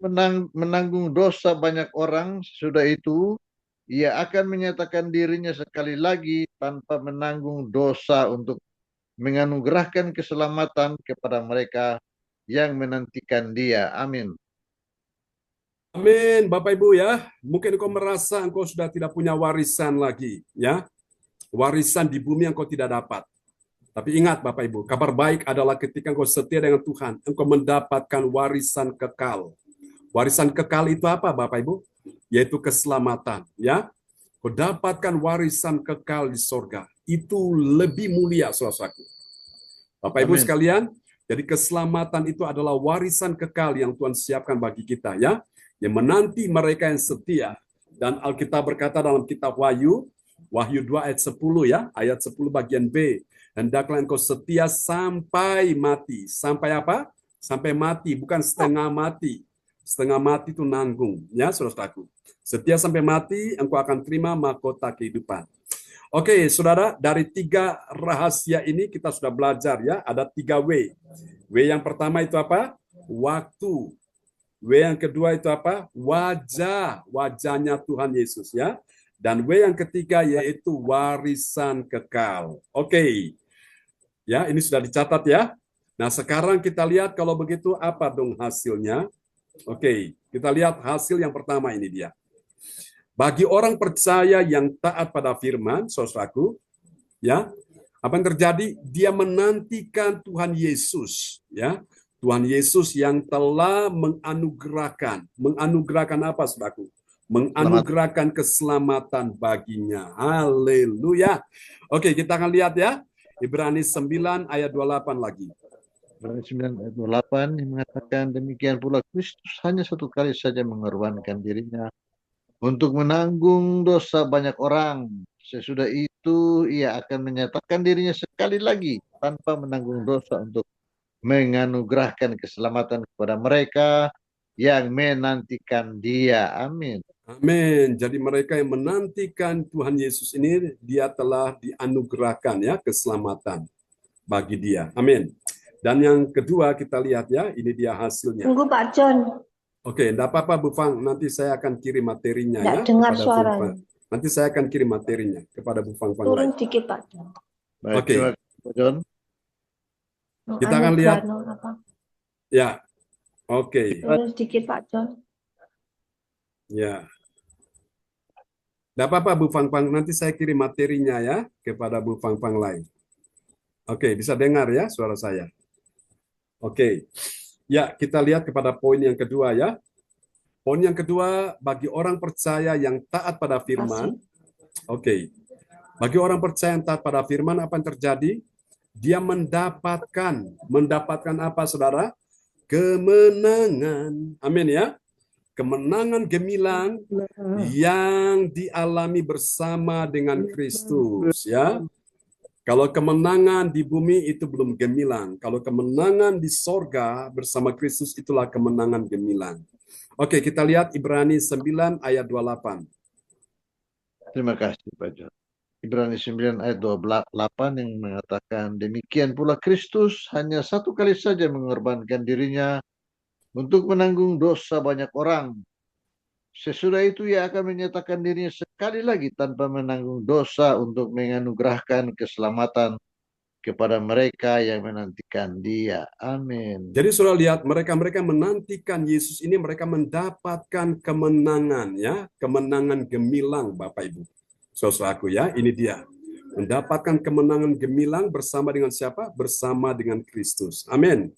E: menanggung dosa banyak orang. Sesudah itu ia akan menyatakan dirinya sekali lagi tanpa menanggung dosa untuk menganugerahkan keselamatan kepada mereka yang menantikan dia. Amin.
B: Amin, Bapak Ibu ya. Mungkin engkau merasa engkau sudah tidak punya warisan lagi, ya. Warisan di bumi yang engkau tidak dapat. Tapi ingat Bapak Ibu, kabar baik adalah ketika engkau setia dengan Tuhan, engkau mendapatkan warisan kekal. Warisan kekal itu apa Bapak Ibu? Yaitu keselamatan, ya. Kau dapatkan warisan kekal di sorga. Itu lebih mulia, saudaraku. Bapak Ibu sekalian, jadi keselamatan itu adalah warisan kekal yang Tuhan siapkan bagi kita, ya. Yang menanti mereka yang setia. Dan Alkitab berkata dalam kitab Wahyu 2 ayat 10 ya, ayat 10 bagian B. Hendaklah engkau setia sampai mati. Sampai apa? Sampai mati, bukan setengah mati. Setengah mati itu nanggung, ya saudaraku. Setia sampai mati, engkau akan terima mahkota kehidupan. Oke, saudara, dari 3 rahasia ini kita sudah belajar ya. Ada 3 W. W yang pertama itu apa? Waktu. W yang kedua itu apa? Wajah. Wajahnya Tuhan Yesus ya. Dan W yang ketiga yaitu warisan kekal. Oke. Ya, ini sudah dicatat ya. Nah, sekarang kita lihat kalau begitu apa dong hasilnya? Oke, kita lihat hasil yang pertama ini dia. Bagi orang percaya yang taat pada firman, saudaraku, ya, apa yang terjadi? Dia menantikan Tuhan Yesus, ya. Tuhan Yesus yang telah menganugerahkan apa, saudaraku? Menganugerahkan keselamatan baginya. Haleluya. Oke, kita akan lihat ya. Ibrani 9 ayat 28 lagi.
E: Ibrani 9 ayat 28 yang mengatakan demikian pula Kristus hanya satu kali saja mengorbankan dirinya untuk menanggung dosa banyak orang. Sesudah itu ia akan menyatakan dirinya sekali lagi tanpa menanggung dosa untuk menganugerahkan keselamatan kepada mereka yang menantikan Dia. Amin.
B: Amin. Jadi mereka yang menantikan Tuhan Yesus ini, dia telah dianugerahkan ya keselamatan bagi dia. Amin. Dan yang kedua kita lihat ya, ini dia hasilnya.
F: Tunggu Pak John,
B: Oke, enggak apa-apa Bu Fang, nanti saya akan kirim materinya
F: nggak
B: ya
F: dengar
B: kepada Bu Fang.
F: suaranya.
B: Nanti saya akan kirim materinya kepada Bu Fang
F: Turun
B: lain.
F: dikit Pak John.
E: Baik,
B: Oke.
E: terima kasih Pak John.
B: Kita akan lihat. Ya. Oke.
F: Turun sedikit Pak John.
B: Ya. Enggak apa-apa Bu Fang, nanti saya kirim materinya ya kepada Bu Fang lain. Oke, bisa dengar ya suara saya. Oke. Ya, kita lihat kepada poin yang kedua ya. Poin yang kedua, bagi orang percaya yang taat pada firman. Oke. Bagi orang percaya yang taat pada firman, apa yang terjadi? Dia mendapatkan apa, saudara? Kemenangan. Amin ya. Kemenangan gemilang yang dialami bersama dengan Kristus ya. Kalau kemenangan di bumi itu belum gemilang. Kalau kemenangan di sorga bersama Kristus itulah kemenangan gemilang. Oke, kita lihat Ibrani 9 ayat 28.
E: Terima kasih Pak John. Ibrani 9 ayat 28 yang mengatakan demikian pula Kristus hanya satu kali saja mengorbankan dirinya untuk menanggung dosa banyak orang. Sesudah itu ia akan menyatakan dirinya sekali lagi tanpa menanggung dosa untuk menganugerahkan keselamatan kepada mereka yang menantikan Dia. Amin.
B: Jadi saudara lihat, mereka menantikan Yesus ini, mereka mendapatkan kemenangan ya, kemenangan gemilang Bapak Ibu. Saudaraku ya, ini dia. Mendapatkan kemenangan gemilang bersama dengan siapa? Bersama dengan Kristus. Amin.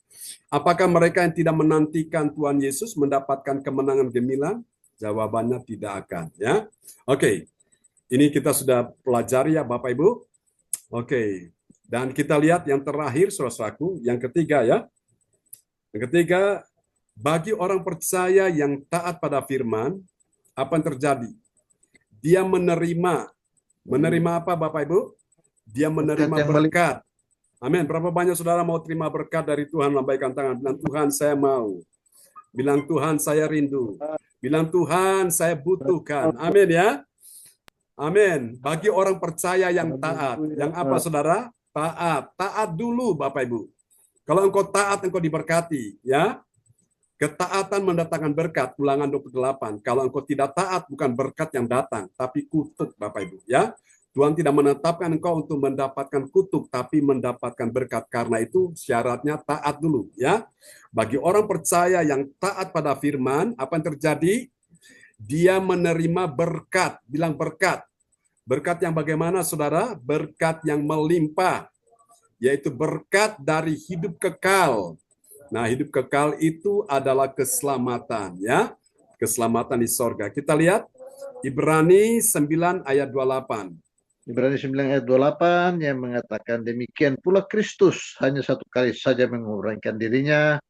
B: Apakah mereka yang tidak menantikan Tuhan Yesus mendapatkan kemenangan gemilang? Jawabannya tidak akan ya. Oke. Ini kita sudah pelajari ya Bapak Ibu. Oke. Dan kita lihat yang terakhir saudaraku, yang ketiga ya. Yang ketiga, bagi orang percaya yang taat pada firman, apa yang terjadi? Dia menerima apa Bapak Ibu? Dia menerima berkat. Amin. Berapa banyak saudara mau terima berkat dari Tuhan? Lambaikan tangan. Bilang Tuhan saya mau. Bilang Tuhan saya rindu. Bilang Tuhan saya butuhkan. Amin ya. Amin. Bagi orang percaya yang taat. Yang apa saudara? Taat. Taat dulu Bapak Ibu. Kalau engkau taat, engkau diberkati. Ya. Ketaatan mendatangkan berkat. Ulangan 28. Kalau engkau tidak taat, bukan berkat yang datang, tapi kutuk Bapak Ibu. Ya. Tuhan tidak menetapkan engkau untuk mendapatkan kutuk, tapi mendapatkan berkat. Karena itu syaratnya taat dulu. Ya. Bagi orang percaya yang taat pada firman, apa yang terjadi? Dia menerima berkat. Bilang berkat. Berkat yang bagaimana saudara? Berkat yang melimpah. Yaitu berkat dari hidup kekal. Nah, hidup kekal itu adalah keselamatan. Ya, keselamatan di sorga. Kita lihat Ibrani 9 ayat 28.
E: Ibrani 9 ayat 28 yang mengatakan demikian pula Kristus hanya satu kali saja mengorbankan dirinya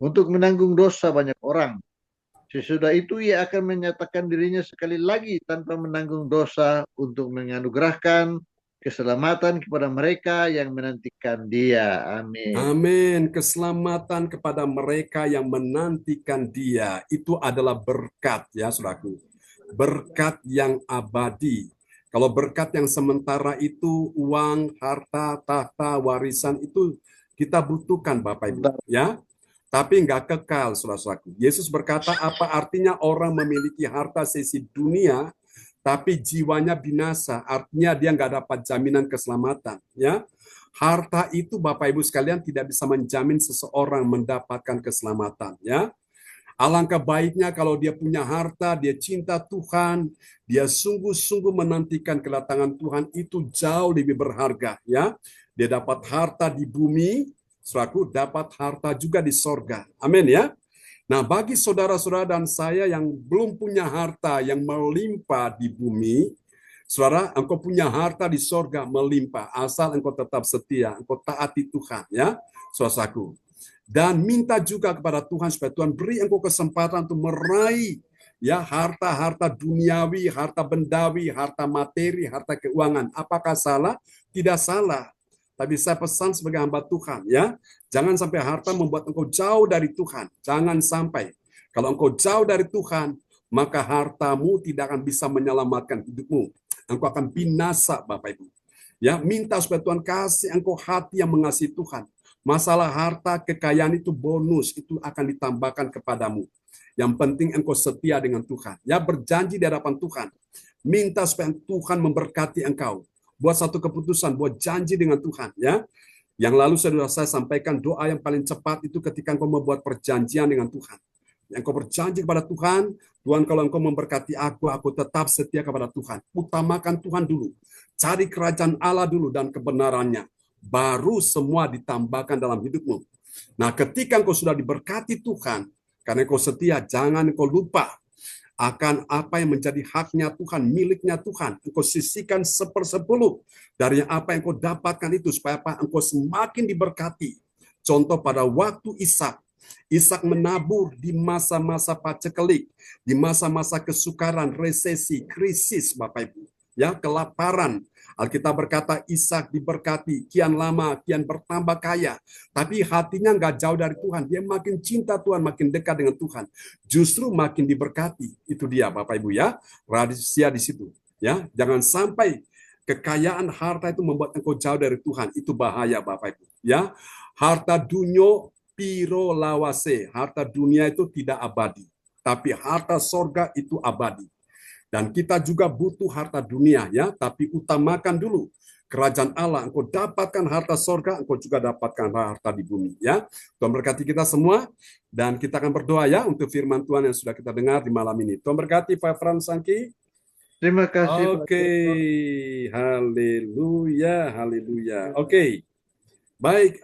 E: untuk menanggung dosa banyak orang. Sesudah itu ia akan menyatakan dirinya sekali lagi tanpa menanggung dosa untuk menganugerahkan keselamatan kepada mereka yang menantikan Dia. Amin.
B: Amin. Keselamatan kepada mereka yang menantikan Dia. Itu adalah berkat ya saudaraku. Berkat yang abadi. Kalau berkat yang sementara itu uang, harta, tahta, warisan itu kita butuhkan Bapak Ibu. Ya. Tapi nggak kekal, saudara-saudaraku. Yesus berkata, apa artinya orang memiliki harta seisi dunia, tapi jiwanya binasa? Artinya dia nggak dapat jaminan keselamatan. Ya, harta itu, Bapak Ibu sekalian, tidak bisa menjamin seseorang mendapatkan keselamatan. Ya, alangkah baiknya kalau dia punya harta, dia cinta Tuhan, dia sungguh-sungguh menantikan kedatangan Tuhan, itu jauh lebih berharga. Ya, dia dapat harta di bumi. saudaraku, dapat harta juga di sorga. Amin ya. Nah, bagi saudara-saudara dan saya yang belum punya harta yang melimpah di bumi, saudara, engkau punya harta di sorga melimpah, asal engkau tetap setia, engkau taati Tuhan, ya, saudaraku. Dan minta juga kepada Tuhan supaya Tuhan beri engkau kesempatan untuk meraih ya harta-harta duniawi, harta bendawi, harta materi, harta keuangan. Apakah salah? Tidak salah. Tapi saya pesan sebagai hamba Tuhan, ya, jangan sampai harta membuat engkau jauh dari Tuhan. Jangan sampai. Kalau engkau jauh dari Tuhan, maka hartamu tidak akan bisa menyelamatkan hidupmu. Engkau akan binasa, Bapak Ibu. Ya, minta supaya Tuhan kasih engkau hati yang mengasihi Tuhan. Masalah harta, kekayaan itu bonus, itu akan ditambahkan kepadamu. Yang penting engkau setia dengan Tuhan. Ya, berjanji di hadapan Tuhan. Minta supaya Tuhan memberkati engkau. Buat satu keputusan, buat janji dengan Tuhan, ya. Yang lalu sudah saya sampaikan doa yang paling cepat itu ketika engkau membuat perjanjian dengan Tuhan. Yang engkau berjanji kepada Tuhan, Tuhan kalau engkau memberkati aku tetap setia kepada Tuhan. Utamakan Tuhan dulu. Cari kerajaan Allah dulu dan kebenarannya. Baru semua ditambahkan dalam hidupmu. Nah, ketika engkau sudah diberkati Tuhan, karena engkau setia, jangan engkau lupa akan apa yang menjadi haknya Tuhan, miliknya Tuhan. Engkau sisihkan 1/10 dari apa yang engkau dapatkan itu, supaya apa? Engkau semakin diberkati. Contoh pada waktu Ishak menabur di masa-masa paceklik, di masa-masa kesukaran, resesi, krisis, Bapak Ibu. Ya, kelaparan. Alkitab berkata Ishak diberkati, kian lama, kian bertambah kaya. Tapi hatinya nggak jauh dari Tuhan. Dia makin cinta Tuhan, makin dekat dengan Tuhan. Justru makin diberkati. Itu dia, Bapak Ibu, ya. Rahasia di situ. Ya, jangan sampai kekayaan harta itu membuat engkau jauh dari Tuhan. Itu bahaya, Bapak Ibu. Ya, harta dunyo piro lawase. Harta dunia itu tidak abadi. Tapi harta sorga itu abadi. Dan kita juga butuh harta dunia, ya, tapi utamakan dulu kerajaan Allah. Engkau dapatkan harta sorga, engkau juga dapatkan harta di bumi, ya. Tuhan berkati kita semua, dan kita akan berdoa, ya, untuk firman Tuhan yang sudah kita dengar di malam ini. Tuhan berkati Pak Frans Sangki.
E: Terima kasih.
B: Oke, haleluya, haleluya. Oke, baik.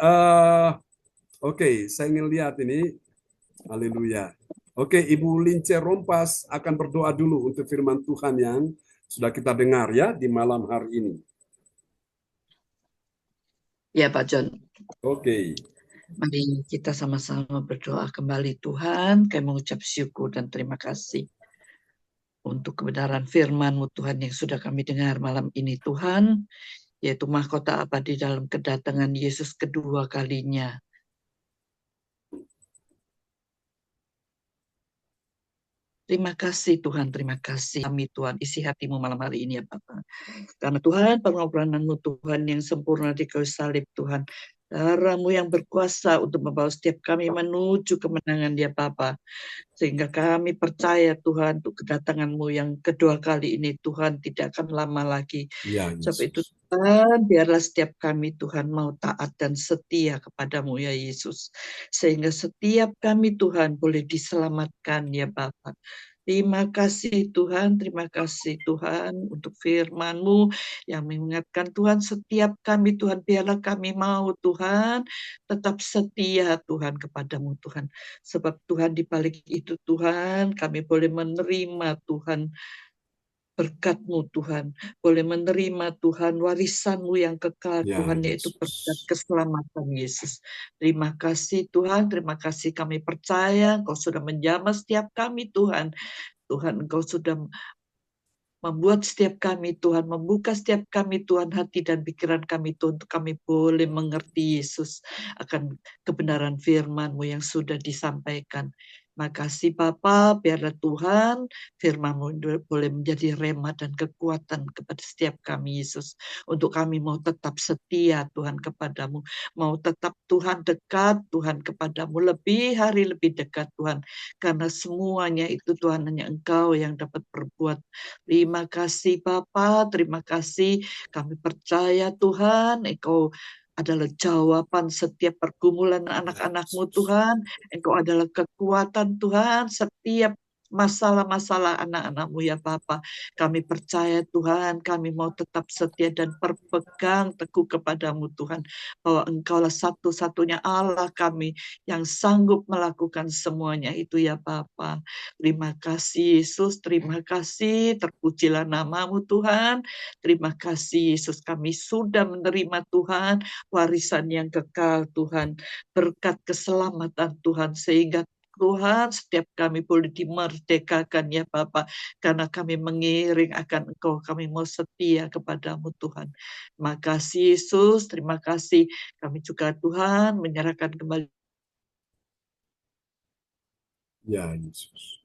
B: Oke, saya ingin lihat ini, haleluya. Oke, Ibu Lince Rompas akan berdoa dulu untuk firman Tuhan yang sudah kita dengar, ya, di malam hari ini.
G: Ya, Pak John.
B: Oke.
G: Mari kita sama-sama berdoa kembali. Tuhan, kami mengucap syukur dan terima kasih untuk kebenaran firman-Mu Tuhan yang sudah kami dengar malam ini, Tuhan, yaitu mahkota abadi dalam kedatangan Yesus kedua kalinya. Terima kasih Tuhan, terima kasih kami Tuhan, isi hatimu malam hari ini ya Bapak. Karena Tuhan, pengorbanan-Mu Tuhan yang sempurna di kayu salib Tuhan, darah-Mu yang berkuasa untuk membawa setiap kami menuju kemenangan ya Bapa. Sehingga kami percaya Tuhan untuk kedatangan-Mu yang kedua kali ini Tuhan tidak akan lama lagi.
B: Ya,
G: Sebab itu
B: Yesus.
G: Tuhan, biarlah setiap kami Tuhan mau taat dan setia kepadamu ya Yesus. Sehingga setiap kami Tuhan boleh diselamatkan ya Bapa. Terima kasih Tuhan untuk firman-Mu yang mengingatkan Tuhan setiap kami Tuhan, biarlah kami mau Tuhan tetap setia Tuhan kepadamu Tuhan. Sebab Tuhan di balik itu Tuhan kami boleh menerima Tuhan berkat-Mu Tuhan, boleh menerima Tuhan warisan-Mu yang kekal
B: Ya,
G: Tuhan, yaitu
B: Yesus.
G: berkat keselamatan Yesus. Terima kasih Tuhan, terima kasih kami percaya Engkau sudah menjamah setiap kami Tuhan. Tuhan Engkau sudah membuat setiap kami Tuhan, membuka setiap kami Tuhan hati dan pikiran kami Tuhan, untuk kami boleh mengerti Yesus akan kebenaran firman-Mu yang sudah disampaikan. Makasih Bapa, biarlah Tuhan firman-Mu boleh menjadi rema dan kekuatan kepada setiap kami Yesus. Untuk kami mau tetap setia Tuhan kepadamu, mau tetap Tuhan dekat Tuhan kepadamu, lebih hari lebih dekat Tuhan. Karena semuanya itu Tuhan hanya Engkau yang dapat berbuat. Terima kasih Bapa, terima kasih. Kami percaya Tuhan, Engkau adalah jawaban setiap pergumulan anak-anak-Mu Tuhan. Engkau adalah kekuatan Tuhan setiap masalah-masalah anak-anak-Mu ya Bapa. Kami percaya Tuhan, kami mau tetap setia dan berpegang teguh kepadamu Tuhan, bahwa Engkaulah satu-satunya Allah kami yang sanggup melakukan semuanya itu ya Bapa. Terima kasih Yesus, terima kasih, terpujilah namamu Tuhan. Terima kasih Yesus, kami sudah menerima Tuhan warisan yang kekal Tuhan, berkat keselamatan Tuhan, sehingga Tuhan setiap kami boleh dimerdekakan ya Bapa, karena kami mengiring akan Engkau, kami mau setia kepadamu Tuhan. Terima kasih Yesus, terima kasih. Kami juga Tuhan menyerahkan kembali
B: Ya, Yesus.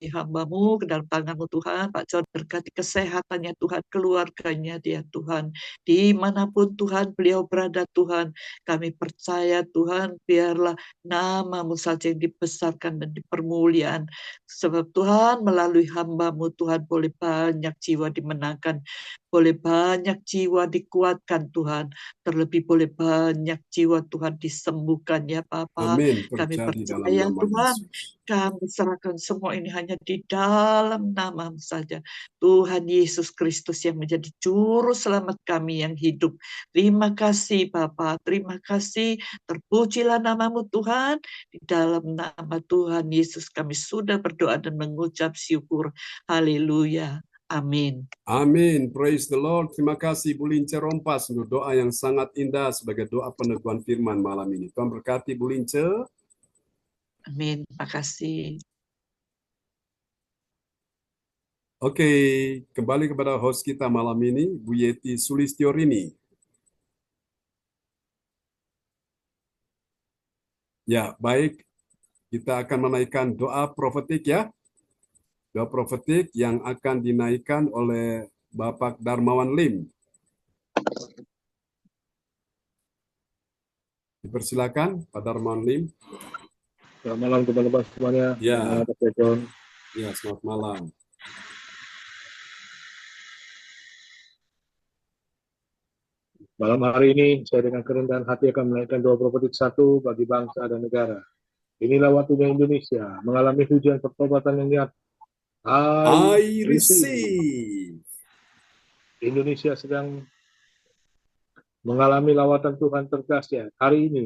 G: hamba-Mu ke dalam tangan-Mu Tuhan. Pak John, berkati kesehatannya Tuhan, keluarganya dia Tuhan, dimanapun Tuhan beliau berada Tuhan, kami percaya Tuhan, biarlah nama-Mu saja yang dibesarkan dan dipermuliaan, sebab Tuhan melalui hamba-Mu Tuhan boleh banyak jiwa dimenangkan, boleh banyak jiwa dikuatkan Tuhan, terlebih boleh banyak jiwa Tuhan disembuhkan ya Bapa.
B: Amin.
G: Kami
B: Terjadi dalam
G: percaya
B: nama
G: Tuhan,
B: Yesus.
G: kami serahkan semua ini hanya di dalam nama-Mu saja. Tuhan Yesus Kristus yang menjadi juru selamat kami yang hidup. Terima kasih Bapa, terima kasih. Terpujilah nama-Mu Tuhan. Di dalam nama Tuhan Yesus kami sudah berdoa dan mengucap syukur. Haleluya. Amin.
B: Amin. Praise the Lord. Terima kasih Bu Lince Rompas untuk doa yang sangat indah sebagai doa peneguhan firman malam ini. Tuhan berkati Bu Lince.
G: Amin. Terima kasih.
B: Oke, kembali kepada host kita malam ini, Bu Yeti Sulistiorini. Ya, baik. Kita akan menaikkan doa profetik ya. Doa profetik yang akan dinaikkan oleh Bapak Darmawan Lim. Dipersilakan, Pak Darmawan Lim.
H: Selamat malam teman-teman semuanya.
B: Ya,
H: Pak John.
B: ya, selamat malam.
H: Malam hari ini saya dengan kerendahan hati akan menaikkan doa profetik satu bagi bangsa dan negara. Inilah waktunya Indonesia mengalami hujan pertobatan yang nyata.
B: I receive.
H: Indonesia sedang mengalami lawatan Tuhan terdahsyat hari ini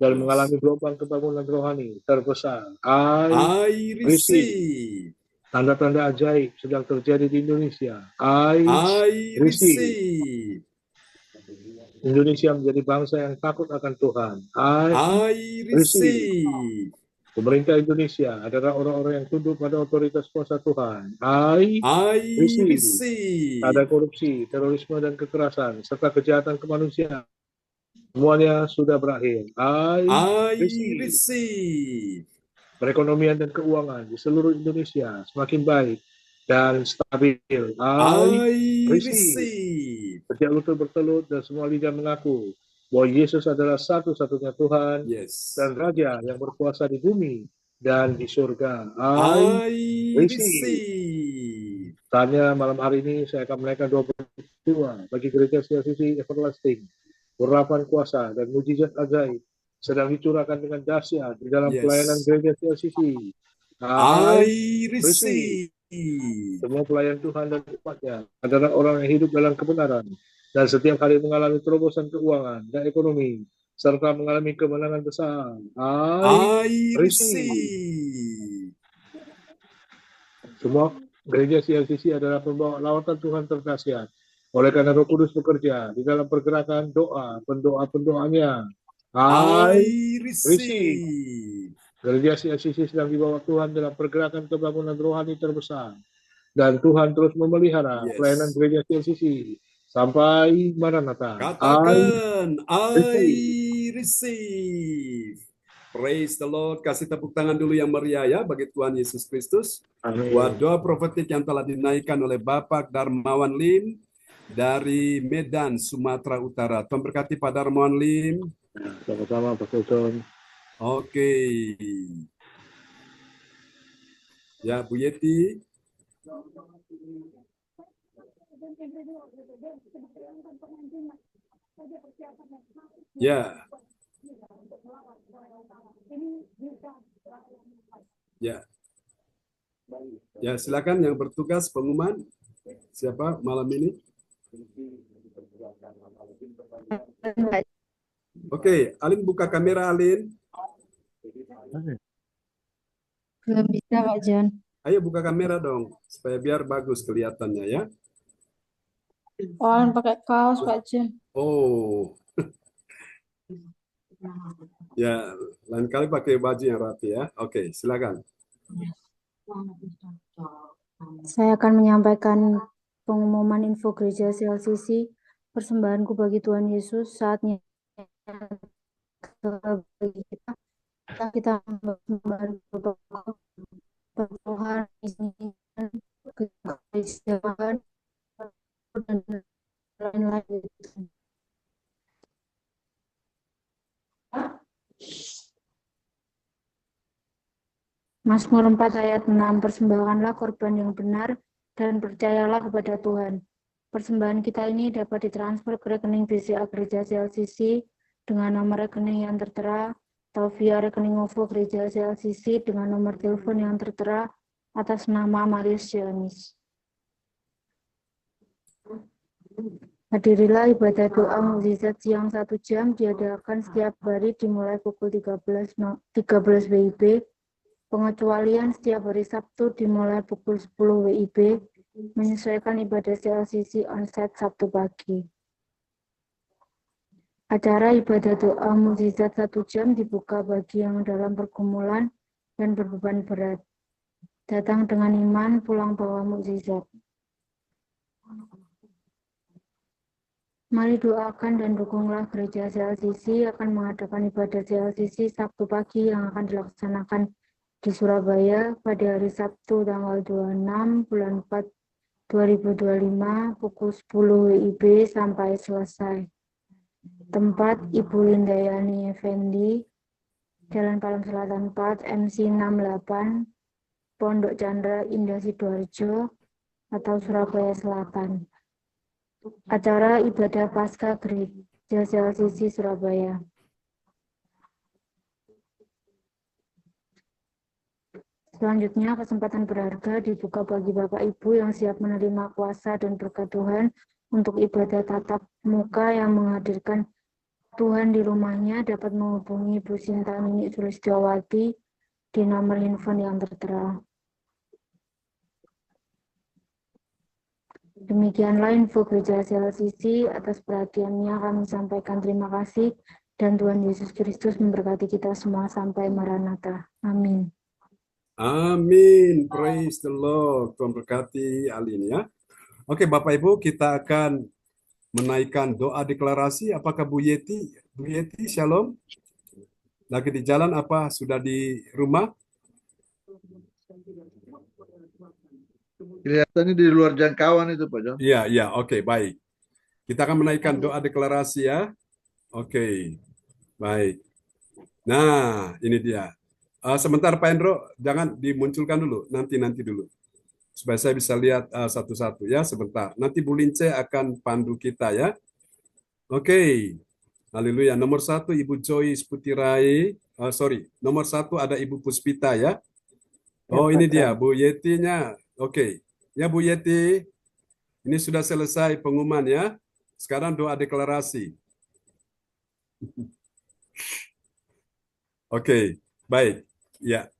H: dan mengalami gelombang kebangunan rohani terbesar.
B: I receive.
H: Tanda-tanda ajaib sedang terjadi di Indonesia. I
B: receive.
H: Indonesia menjadi bangsa yang takut akan Tuhan.
B: I receive.
H: Pemerintah Indonesia adalah orang-orang yang tunduk pada otoritas kuasa Tuhan. I
B: receive.
H: Ada korupsi, terorisme dan kekerasan serta kejahatan kemanusiaan. Semuanya sudah berakhir. I
B: receive.
H: Perekonomian dan keuangan di seluruh Indonesia semakin baik dan stabil.
B: I receive.
H: Setiap lutut bertelut dan semua lidah mengaku bahwa Yesus adalah satu-satunya Tuhan dan Raja yang berkuasa di bumi dan di surga.
B: I receive.
H: Tanya malam hari ini saya akan menaikkan 22 bagi gereja CLCC Everlasting. Urapan kuasa dan mujizat ajaib sedang dicurahkan dengan dahsyat di dalam pelayanan gereja CLCC.
B: I receive.
H: Semua pelayan Tuhan dan umatnya adalah orang yang hidup dalam kebenaran dan setiap hari mengalami terobosan keuangan dan ekonomi serta mengalami kemenangan besar. I receive. Semua gereja CLCC adalah pembawa lawatan Tuhan terdahsyat. Oleh karena Roh Kudus bekerja di dalam pergerakan doa, pendoa-pendoanya. I receive. Gereja CLCC sedang dibawa Tuhan dalam pergerakan kebangunan rohani terbesar. Dan Tuhan terus memelihara pelayanan gereja CLCC sampai Maranatha.
B: Katakan, I receive. Praise the Lord. Kasih tepuk tangan dulu yang meriah ya bagi Tuhan Yesus Kristus. Buat doa profetik yang telah dinaikkan oleh Bapak Darmawan Lim dari Medan, Sumatera Utara. Tuhan berkati Pak Darmawan Lim.
H: Sama-sama Pak John.
B: Oke. Ya, Bu Yeti. Ya. Ya. Ya, silakan yang bertugas pengumuman. Siapa malam ini? Oke, Alin buka kamera, Alin.
F: Belum bisa Pak John.
B: Ayo buka kamera dong, supaya biar bagus kelihatannya ya.
F: Orang pakai kaos Pak John.
B: Oh, ya, lain kali pakai baju yang rapi ya. Oke, silakan.
F: Saya akan menyampaikan pengumuman info gereja CLCC. Persembahanku bagi Tuhan Yesus, saatnya bagi kita membantu Tuhan, izinkan keistimewaan dan lain-lain. Mazmur 4 ayat 6, persembahkanlah korban yang benar dan percayalah kepada Tuhan. Persembahan kita ini dapat ditransfer ke rekening BCA Gereja CLCC dengan nomor rekening yang tertera atau via rekening OVO Gereja CLCC dengan nomor telepon yang tertera atas nama Marius Ciamis. Hadirilah ibadah doa mukjizat siang 1 jam diadakan setiap hari dimulai pukul 13 WIB. Pengecualian setiap hari Sabtu dimulai pukul 10 WIB, menyesuaikan ibadah CLCC onsite Sabtu pagi. Acara ibadah doa mukjizat 1 jam dibuka bagi yang dalam pergumulan dan berbeban berat. Datang dengan iman, pulang bawa mukjizat. Mari doakan dan dukunglah gereja CLCC akan mengadakan ibadah CLCC Sabtu pagi yang akan dilaksanakan di Surabaya pada hari Sabtu tanggal 26 bulan 4 2025 pukul 10 WIB sampai selesai. Tempat Ibu Lindayani Effendi, Jalan Palem Selatan 4, MC 68, Pondok Chandra Indah Sidoarjo atau Surabaya Selatan. Acara ibadah Paskah Gereja CLCC Surabaya. Selanjutnya, kesempatan berharga dibuka bagi Bapak Ibu yang siap menerima kuasa dan berkat Tuhan untuk ibadah tatap muka yang menghadirkan Tuhan di rumahnya dapat menghubungi Ibu Sinta Nini Sulistiawati di nomor handphone yang tertera. Demikianlah info Gereja CLCC. Atas perhatiannya kami sampaikan terima kasih dan Tuhan Yesus Kristus memberkati kita semua sampai Maranatha. Amin.
B: Amin. Praise the Lord. Tuhan berkati Alin ya. Oke, Bapak Ibu, kita akan menaikkan doa deklarasi. Apakah Bu Yeti? Bu Yeti, shalom. Lagi di jalan apa? Sudah di rumah?
E: Kelihatannya di luar jangkauan itu, Pak John.
B: Iya, iya. Oke, baik. Kita akan menaikkan doa deklarasi ya. Oke, baik. Nah, ini dia. Sebentar Pak Hendro, jangan dimunculkan dulu. Nanti dulu. Supaya saya bisa lihat satu-satu ya, sebentar. Nanti Bu Lince akan pandu kita ya. Oke. Haleluya. Nomor 1 Ibu Joyce Putirai. Nomor 1 ada Ibu Puspita ya. Oh, ini dia Bu Yeti-nya. Oke. Ya Bu Yeti, ini sudah selesai pengumuman ya. Sekarang doa deklarasi. Oke, baik. Ya.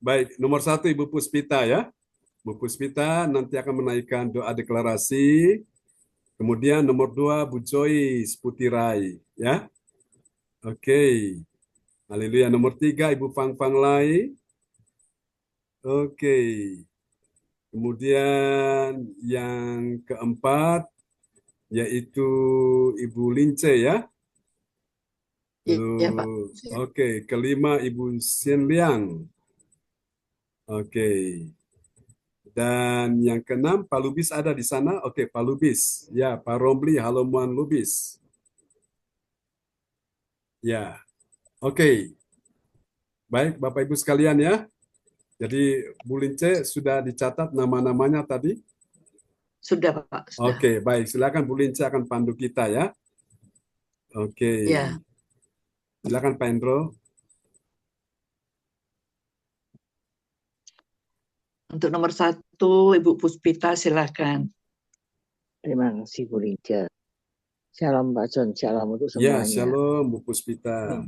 B: Baik, nomor 1 Ibu Puspita ya. Bu Puspita nanti akan menaikkan doa deklarasi. Kemudian nomor 2 Bu Joyce Putirai ya. Oke. Haleluya. Nomor 3 Ibu Fang Fang Lai. Oke. Kemudian yang keempat yaitu Ibu Lince ya.
G: Iya, Pak.
B: Oke, kelima Ibu Sien Liang. Oke. Dan yang keenam Pak Lubis ada di sana. Oke, Pak Lubis. Ya, Pak Romli, halo Muan Lubis. Ya. Oke. Baik, Bapak Ibu sekalian ya. Jadi Bu Lince sudah dicatat nama-namanya tadi?
G: Sudah, Pak. Sudah.
B: Oke, baik. Silakan Bu Lince akan pandu kita ya. Oke.
G: Ya.
B: Silakan Pak Hendro.
G: Untuk nomor 1, Ibu Puspita, silakan.
I: Terima kasih Bu Linda. Shalom Pak John, shalom untuk
B: Ya,
I: semuanya.
B: shalom Bu Puspita.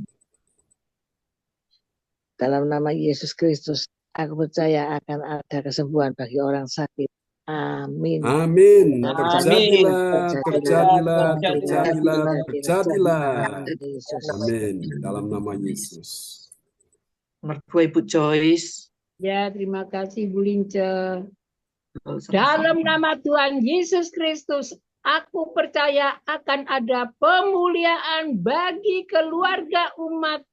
I: Dalam nama Yesus Kristus, aku percaya akan ada kesembuhan bagi orang sakit. Amin.
B: Amin.
I: Dan
B: Terjadilah, terjadilah, terjadilah,
I: terjadilah,
B: terjadilah.
I: dalam nama Yesus.
B: Amin. Dalam nama Yesus.
G: Nomor 2, Ibu Joyce.
J: Ya, terima kasih Bu Lince.
G: Sama-sama.
J: Dalam nama Tuhan Yesus Kristus, aku percaya akan ada pemuliaan bagi keluarga umat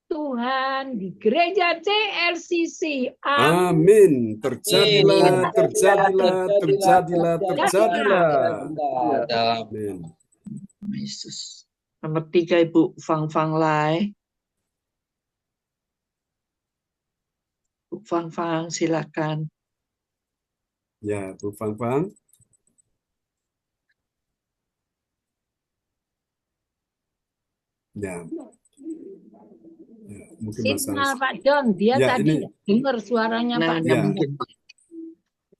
J: Tuhan di gereja CLCC.
B: Amin. Terjadilah, terjadilah, terjadilah, terjadilah. Amin.
G: Yesus. Nomor 3, Ibu Fang Fang Lai. Bu Fang Fang, silakan.
B: Ya, Bu Fang Fang. Ya. Ya, mungkin
J: Signal
B: masalah.
J: Pak John, dia
B: Ya,
J: tadi
B: ini.
J: dengar suaranya
G: Nah,
J: Pak
G: nggak
J: John.
G: mungkin.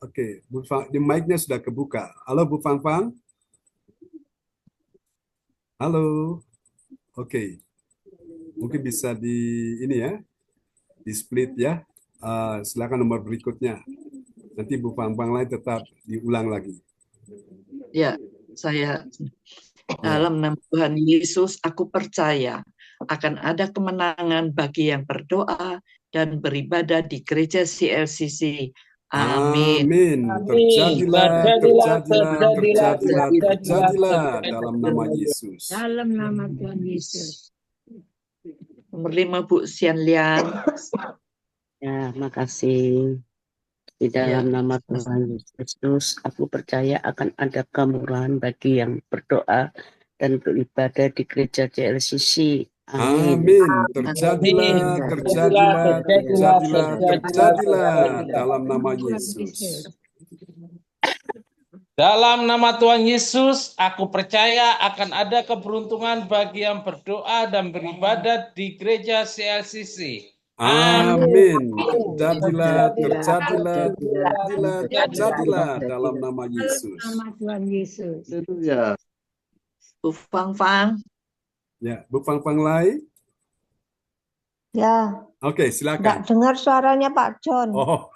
B: Oke, Bu Fang, di mic-nya sudah kebuka. Halo Bu Fang Fang. Halo. Oke. Mungkin bisa di ini ya, di split ya. Silakan nomor berikutnya. Nanti Bu Fang Fang lain tetap diulang lagi.
G: Ya, saya dalam nama Tuhan Yesus, aku percaya akan ada kemenangan bagi yang berdoa dan beribadah di gereja CLCC. Amin.
B: Amin. Terjadilah, terjadilah, terjadilah, terjadilah dalam nama Yesus.
J: Dalam nama Tuhan Yesus.
G: Nomor 5, Bu Sian Lian.
K: Ya, makasih. Di dalam nama Tuhan Yesus Kristus, aku percaya akan ada kemurahan bagi yang berdoa dan beribadah di gereja CLCC. Amin.
B: Amin. Terjadilah, terjadilah, terjadilah, terjadilah dalam nama Yesus.
L: Dalam nama Tuhan Yesus, aku percaya akan ada keberuntungan bagi yang berdoa dan beribadah di gereja CLCC.
B: Amin. Terjadilah, terjadilah, terjadilah, terjadilah dalam nama Yesus.
J: Nama Tuhan Yesus.
B: Ya.
G: Bu Fang Fang.
B: Ya, Bu Fang Fang Lai.
M: Ya,
B: Oke, silakan.
M: nggak dengar suaranya Pak John.
B: Oh,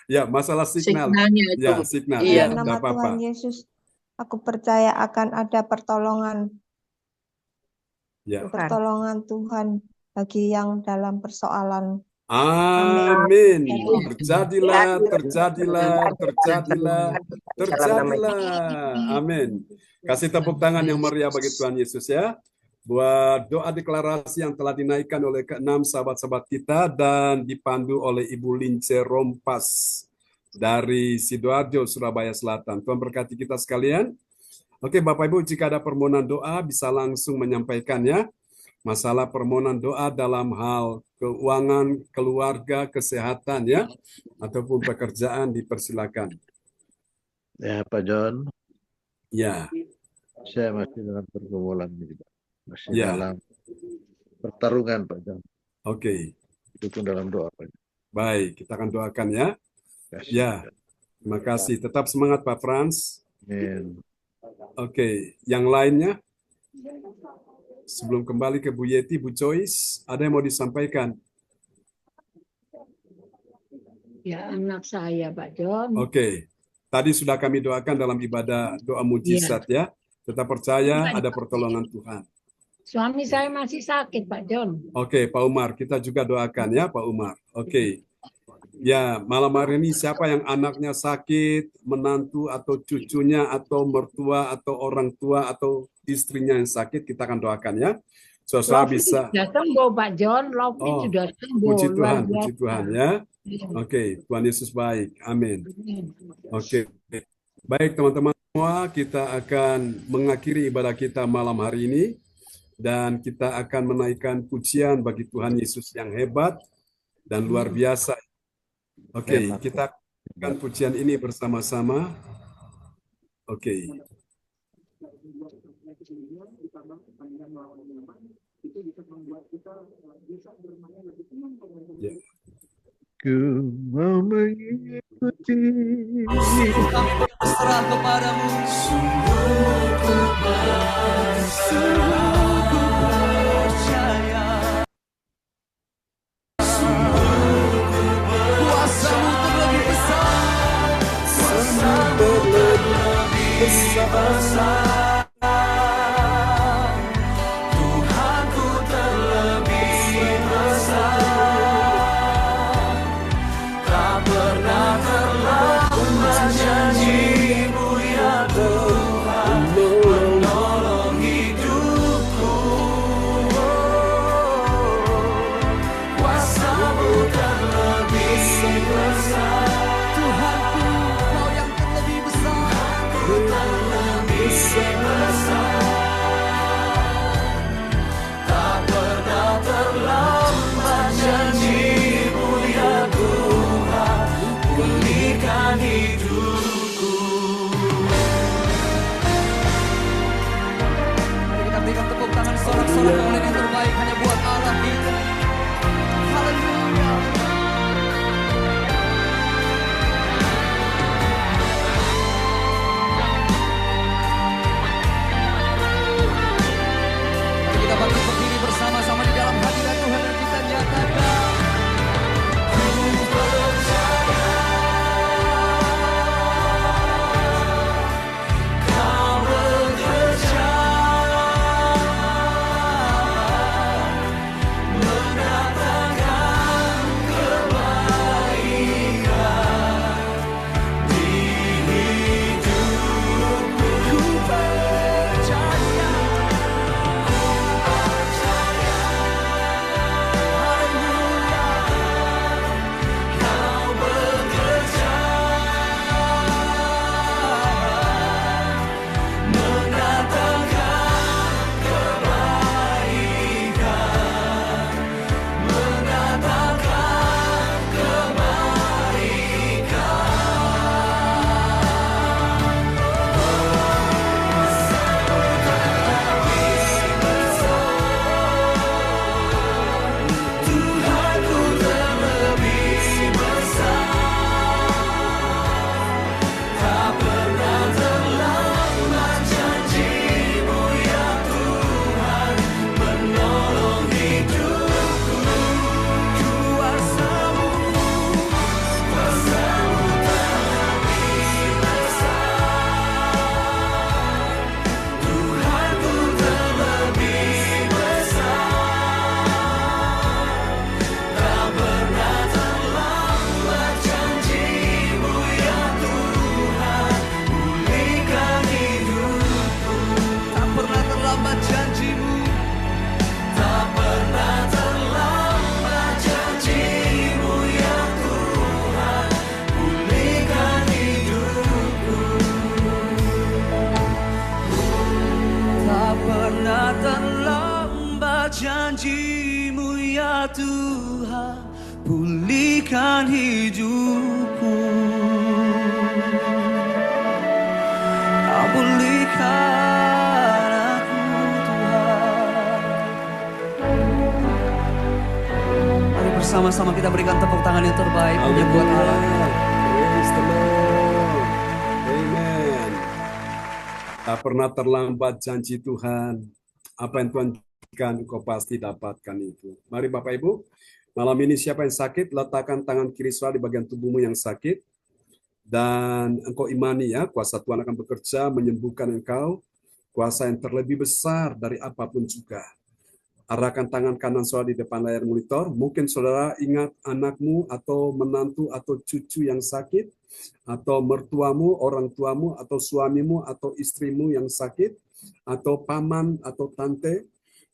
B: ya, masalah signal.
G: Signalnya itu.
B: Ya, signal.
G: Iya.
B: Ya,
M: Dalam
B: enggak
M: nama
B: apa-apa.
M: Tuhan Yesus, aku percaya akan ada pertolongan
B: Ya.
M: Tuhan bagi yang dalam persoalan.
B: Amin. Terjadilah, terjadilah, terjadilah, terjadilah. Amin. Kasih tepuk tangan yang meriah bagi Tuhan Yesus ya. Buat doa deklarasi yang telah dinaikkan oleh ke-6 sahabat-sahabat kita dan dipandu oleh Ibu Lince Rompas dari Sidoarjo, Surabaya Selatan. Tuhan berkati kita sekalian. Oke, Bapak Ibu, jika ada permohonan doa bisa langsung menyampaikannya. Masalah permohonan doa dalam hal keuangan, keluarga, kesehatan ya, ataupun pekerjaan dipersilakan.
E: Ya, Pak John.
B: Ya.
E: Saya masih dalam pergumulan ini, Pak. Masih
B: Ya.
E: dalam pertarungan, Pak John.
B: Oke.
E: Dukung dalam doa, Pak John.
B: Baik, kita akan doakan ya.
E: Kasih.
B: Ya. Terima kasih. Tetap semangat Pak Frans.
E: Amin.
B: Oke, yang lainnya? Sebelum kembali ke Bu Yeti, Bu Joyce, ada yang mau disampaikan?
J: Ya, anak saya Pak John.
B: Oke. Tadi sudah kami doakan dalam ibadah doa mujizat ya. Tetap percaya ada pertolongan Tuhan.
J: Suami saya masih sakit Pak John.
B: Oke, Pak Umar, kita juga doakan ya Pak Umar. Oke. Ya, malam hari ini siapa yang anaknya sakit, menantu atau cucunya atau mertua atau orang tua atau istrinya yang sakit, kita akan doakan ya. Saudara bisa.
J: Sudah sembuh Pak John, Lofi sudah sembuh.
B: Puji Tuhan ya. Oke, Tuhan Yesus baik. Amin. Oke. Baik teman-teman semua, kita akan mengakhiri ibadah kita malam hari ini dan kita akan menaikkan pujian bagi Tuhan Yesus yang hebat dan luar biasa. Oke, kita akan pujian ini bersama-sama. Oke.
E: Ku mau mengikuti mengikuti.
N: Sungguh kami berserah kepadamu. Sungguh ku percaya. Sungguh ku kuasa-Mu terlebih besar. Kuasa-Mu terlebih besar. Tuhanku terlebih besar. Tak pernah terlambat janji-Mu ya Tuhan, menolong hidupku. Kuasa-Mu terlebih besar. Tuhanku, Kau yang terlebih besar. Tuhanku terlebih besar. Tak pernah terlambat janji-Mu ya Tuhan, pulihkan hidupku. Mari kita berikan tepuk tangan sorak-sorak kemuliaan yang terbaik hanya buat Allah kita. Haleluya. Mari kita bangkit berdiri bersama-sama di dalam hadirat Tuhan dan kita nyatakan, ku percaya Kau bekerja mendatangkan kebaikan di hidupku. Ku percaya, haleluya, Kau bekerja mendatangkan kebaikan, mendatangkan kebaikan. Tuhanku terlebih besar. Tak pernah terlambat janji-Mu ya Tuhan, menolong hidupku. Kuasa-Mu terlebih besar. Tuhanku terlebih besar. Tak pernah terlambat janji-Mu ya Tuhan, pulihkan hidupku. Tak pernah terlambat janji-Mu. Tak pernah terlambat janji-Mu ya Tuhan, pulihkan hidupku. Tak pernah terlambat janji-Mu ya Tuhan, pulihkan hidupku. Pulihkan aku Tuhan. Mari bersama-sama kita berikan tepuk tangan yang terbaik hanya buat Allah.
B: Praise the Lord. Amen. Tak pernah terlambat janji Tuhan. Apa yang Tuhan berikan, engkau pasti dapatkan itu. Mari Bapak Ibu, malam ini siapa yang sakit, letakkan tangan kiri saudara di bagian tubuhmu yang sakit. Dan engkau imani ya, kuasa Tuhan akan bekerja menyembuhkan engkau. Kuasa yang terlebih besar dari apapun juga. Arahkan tangan kanan saudara di depan layar monitor. Mungkin saudara ingat anakmu atau menantu atau cucu yang sakit. Atau mertuamu, orang tuamu, atau suamimu, atau istrimu yang sakit. Atau paman, atau tante.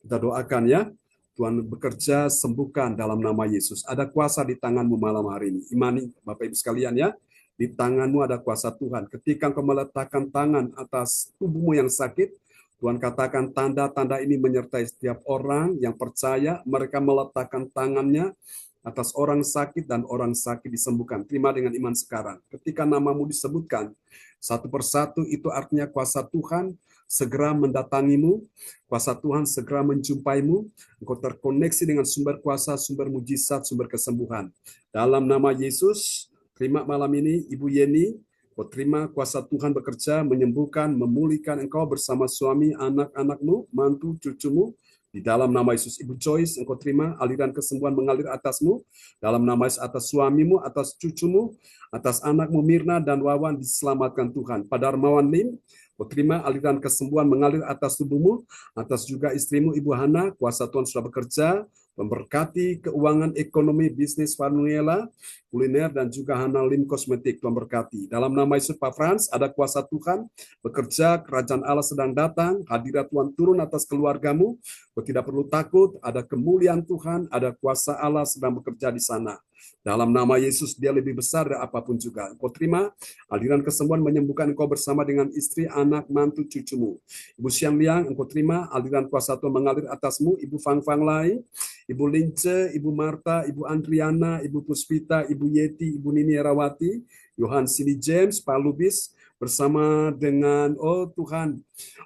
B: Kita doakan ya. Tuhan bekerja, sembuhkan dalam nama Yesus. Ada kuasa di tanganmu malam hari ini. Imani Bapak Ibu sekalian ya. Di tanganmu ada kuasa Tuhan. Ketika engkau meletakkan tangan atas tubuhmu yang sakit, Tuhan katakan tanda-tanda ini menyertai setiap orang yang percaya. Mereka meletakkan tangannya atas orang sakit dan orang sakit disembuhkan. Terima dengan iman sekarang. Ketika namamu disebutkan, satu persatu itu artinya kuasa Tuhan segera mendatangimu, kuasa Tuhan segera menjumpaimu, engkau terkoneksi dengan sumber kuasa, sumber mujizat, sumber kesembuhan. Dalam nama Yesus, Terima malam ini Ibu Yeni, Kau terima kuasa Tuhan bekerja, menyembuhkan, memulihkan engkau bersama suami, anak-anakmu, mantu, cucumu. Di dalam nama Yesus, Ibu Joyce, engkau terima aliran kesembuhan mengalir atasmu. Dalam nama Yesus, atas suamimu, atas cucumu, atas anakmu Mirna dan Wawan diselamatkan Tuhan. Pada Darmawan Lim, kau terima aliran kesembuhan mengalir atas tubuhmu, atas juga istrimu Ibu Hana. Kuasa Tuhan sudah bekerja, memberkati keuangan, ekonomi, bisnis Vanuela, kuliner, dan juga Hana Lim Kosmetik. Tuhan berkati. Dalam nama Yesus, Pak Frans, ada kuasa Tuhan bekerja, kerajaan Allah sedang datang, hadirat Tuhan turun atas keluargamu. Kau tidak perlu takut, ada kemuliaan Tuhan, ada kuasa Allah sedang bekerja di sana. Dalam nama Yesus, dia lebih besar dari apapun juga. Engkau terima aliran kesembuhan menyembuhkan engkau bersama dengan istri, anak, mantu, cucumu. Ibu Siang Liang, engkau terima aliran kuasa Tuhan mengalir atasmu. Ibu Fang Fang Lai, Ibu Lince, Ibu Marta, Ibu Andriana, Ibu Puspita, Ibu Yeti, Ibu Nini Erawati, Yohan Sili James, Pak Lubis, bersama dengan, oh Tuhan,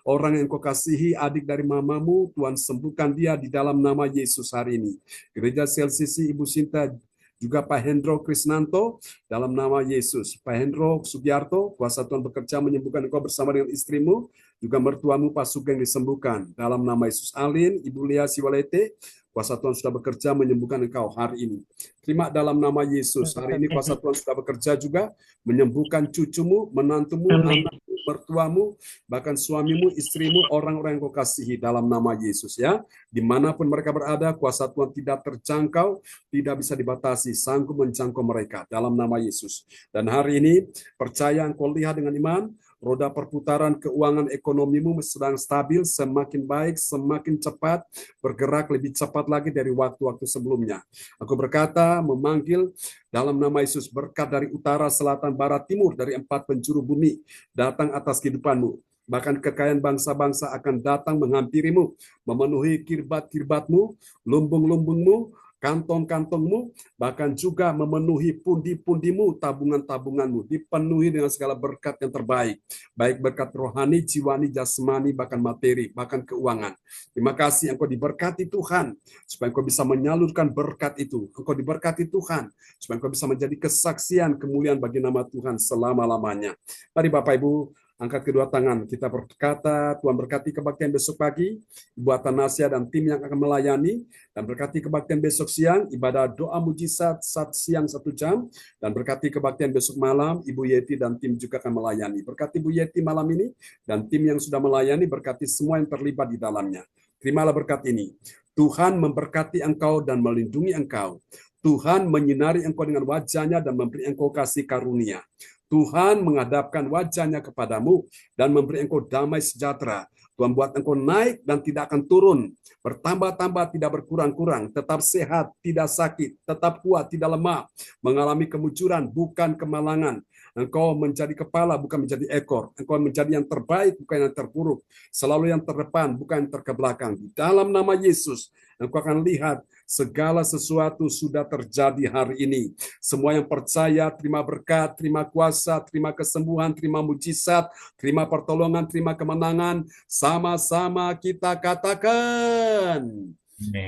B: orang yang kau kasihi, adik dari mamamu, Tuhan sembuhkan dia di dalam nama Yesus hari ini. Gereja CLCC, Ibu Sinta, juga Pak Hendro Krisnanto, dalam nama Yesus. Pak Hendro Sugiarto, kuasa Tuhan bekerja menyembuhkan engkau bersama dengan istrimu, juga mertuamu Pak Sugeng disembuhkan. Dalam nama Yesus. Alin, Ibu Lia Siwalete, kuasa Tuhan sudah bekerja menyembuhkan engkau hari ini. Terima dalam nama Yesus. Hari ini kuasa Tuhan sudah bekerja juga menyembuhkan cucumu, menantumu, anakmu, mertuamu, bahkan suamimu, istrimu, orang-orang yang kau kasihi dalam nama Yesus ya. Dimanapun mereka berada, kuasa Tuhan tidak terjangkau, tidak bisa dibatasi, sanggup menjangkau mereka dalam nama Yesus. Dan hari ini percaya engkau lihat dengan iman, roda perputaran keuangan ekonomimu sedang stabil, semakin baik, semakin cepat, bergerak lebih cepat lagi dari waktu-waktu sebelumnya. Aku berkata, memanggil dalam nama Yesus berkat dari utara, selatan, barat, timur, dari 4 penjuru bumi, datang atas kehidupanmu. Bahkan kekayaan bangsa-bangsa akan datang menghampirimu, memenuhi kirbat-kirbatmu, lumbung-lumbungmu, kantong-kantongmu, bahkan juga memenuhi pundi-pundimu, tabungan-tabunganmu, dipenuhi dengan segala berkat yang terbaik, baik berkat rohani, jiwani, jasmani, bahkan materi, bahkan keuangan. Terima kasih engkau diberkati Tuhan, supaya engkau bisa menyalurkan berkat itu. Engkau diberkati Tuhan, supaya engkau bisa menjadi kesaksian kemuliaan bagi nama Tuhan selama-lamanya. Mari Bapak Ibu, angkat kedua tangan, kita berkata, Tuhan berkati kebaktian besok pagi, Ibu Atanasia dan tim yang akan melayani, dan berkati kebaktian besok siang, ibadah doa mujizat siang 1 jam, dan berkati kebaktian besok malam, Ibu Yeti dan tim juga akan melayani. Berkati Ibu Yeti malam ini, dan tim yang sudah melayani, berkati semua yang terlibat di dalamnya. Terimalah berkat ini. Tuhan memberkati engkau dan melindungi engkau. Tuhan menyinari engkau dengan wajahnya dan memberi engkau kasih karunia. Tuhan menghadapkan wajahnya kepadamu dan memberi engkau damai sejahtera. Tuhan buat engkau naik dan tidak akan turun, bertambah-tambah tidak berkurang-kurang, tetap sehat, tidak sakit, tetap kuat, tidak lemah, mengalami kemunculan, bukan kemalangan. Engkau menjadi kepala, bukan menjadi ekor. Engkau menjadi yang terbaik, bukan yang terburuk. Selalu yang terdepan, bukan yang terkebelakang. Di dalam nama Yesus, engkau akan lihat segala sesuatu sudah terjadi hari ini. Semua yang percaya, terima berkat, terima kuasa, terima kesembuhan, terima mujizat, terima pertolongan, terima kemenangan. Sama-sama kita katakan.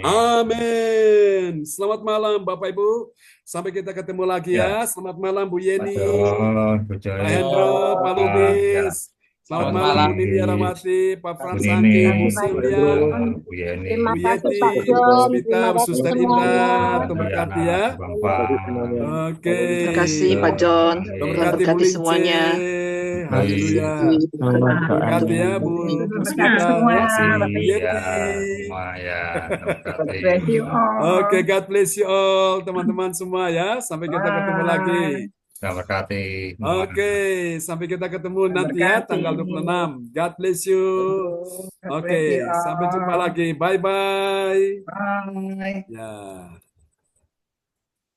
B: Amin. Selamat malam Bapak Ibu. Sampai kita ketemu lagi ya. Selamat malam Bu Yeni, Pak Hendro, Pak Lubis. Selamat malam Bu Nini Aramati, Pak Frans Angki, Bu Silvia, Bu Yeti, Bu Puspita, Bu Suster Indah. Tuhan berkati ya. Oke.
G: Terima kasih Pak John.
B: Tuhan berkati Bu Lince.
G: Semuanya.
B: Haleluya. Berkati ya Bu Puspita, Bu Yeti. Oke, God bless you all teman-teman semua ya. Sampai kita ketemu lagi.
O: Berkati.
B: Oke, sampai kita ketemu nanti ya tanggal 26. God bless you. Oke, sampai jumpa lagi. Bye-bye.
C: Bye.
B: Ya.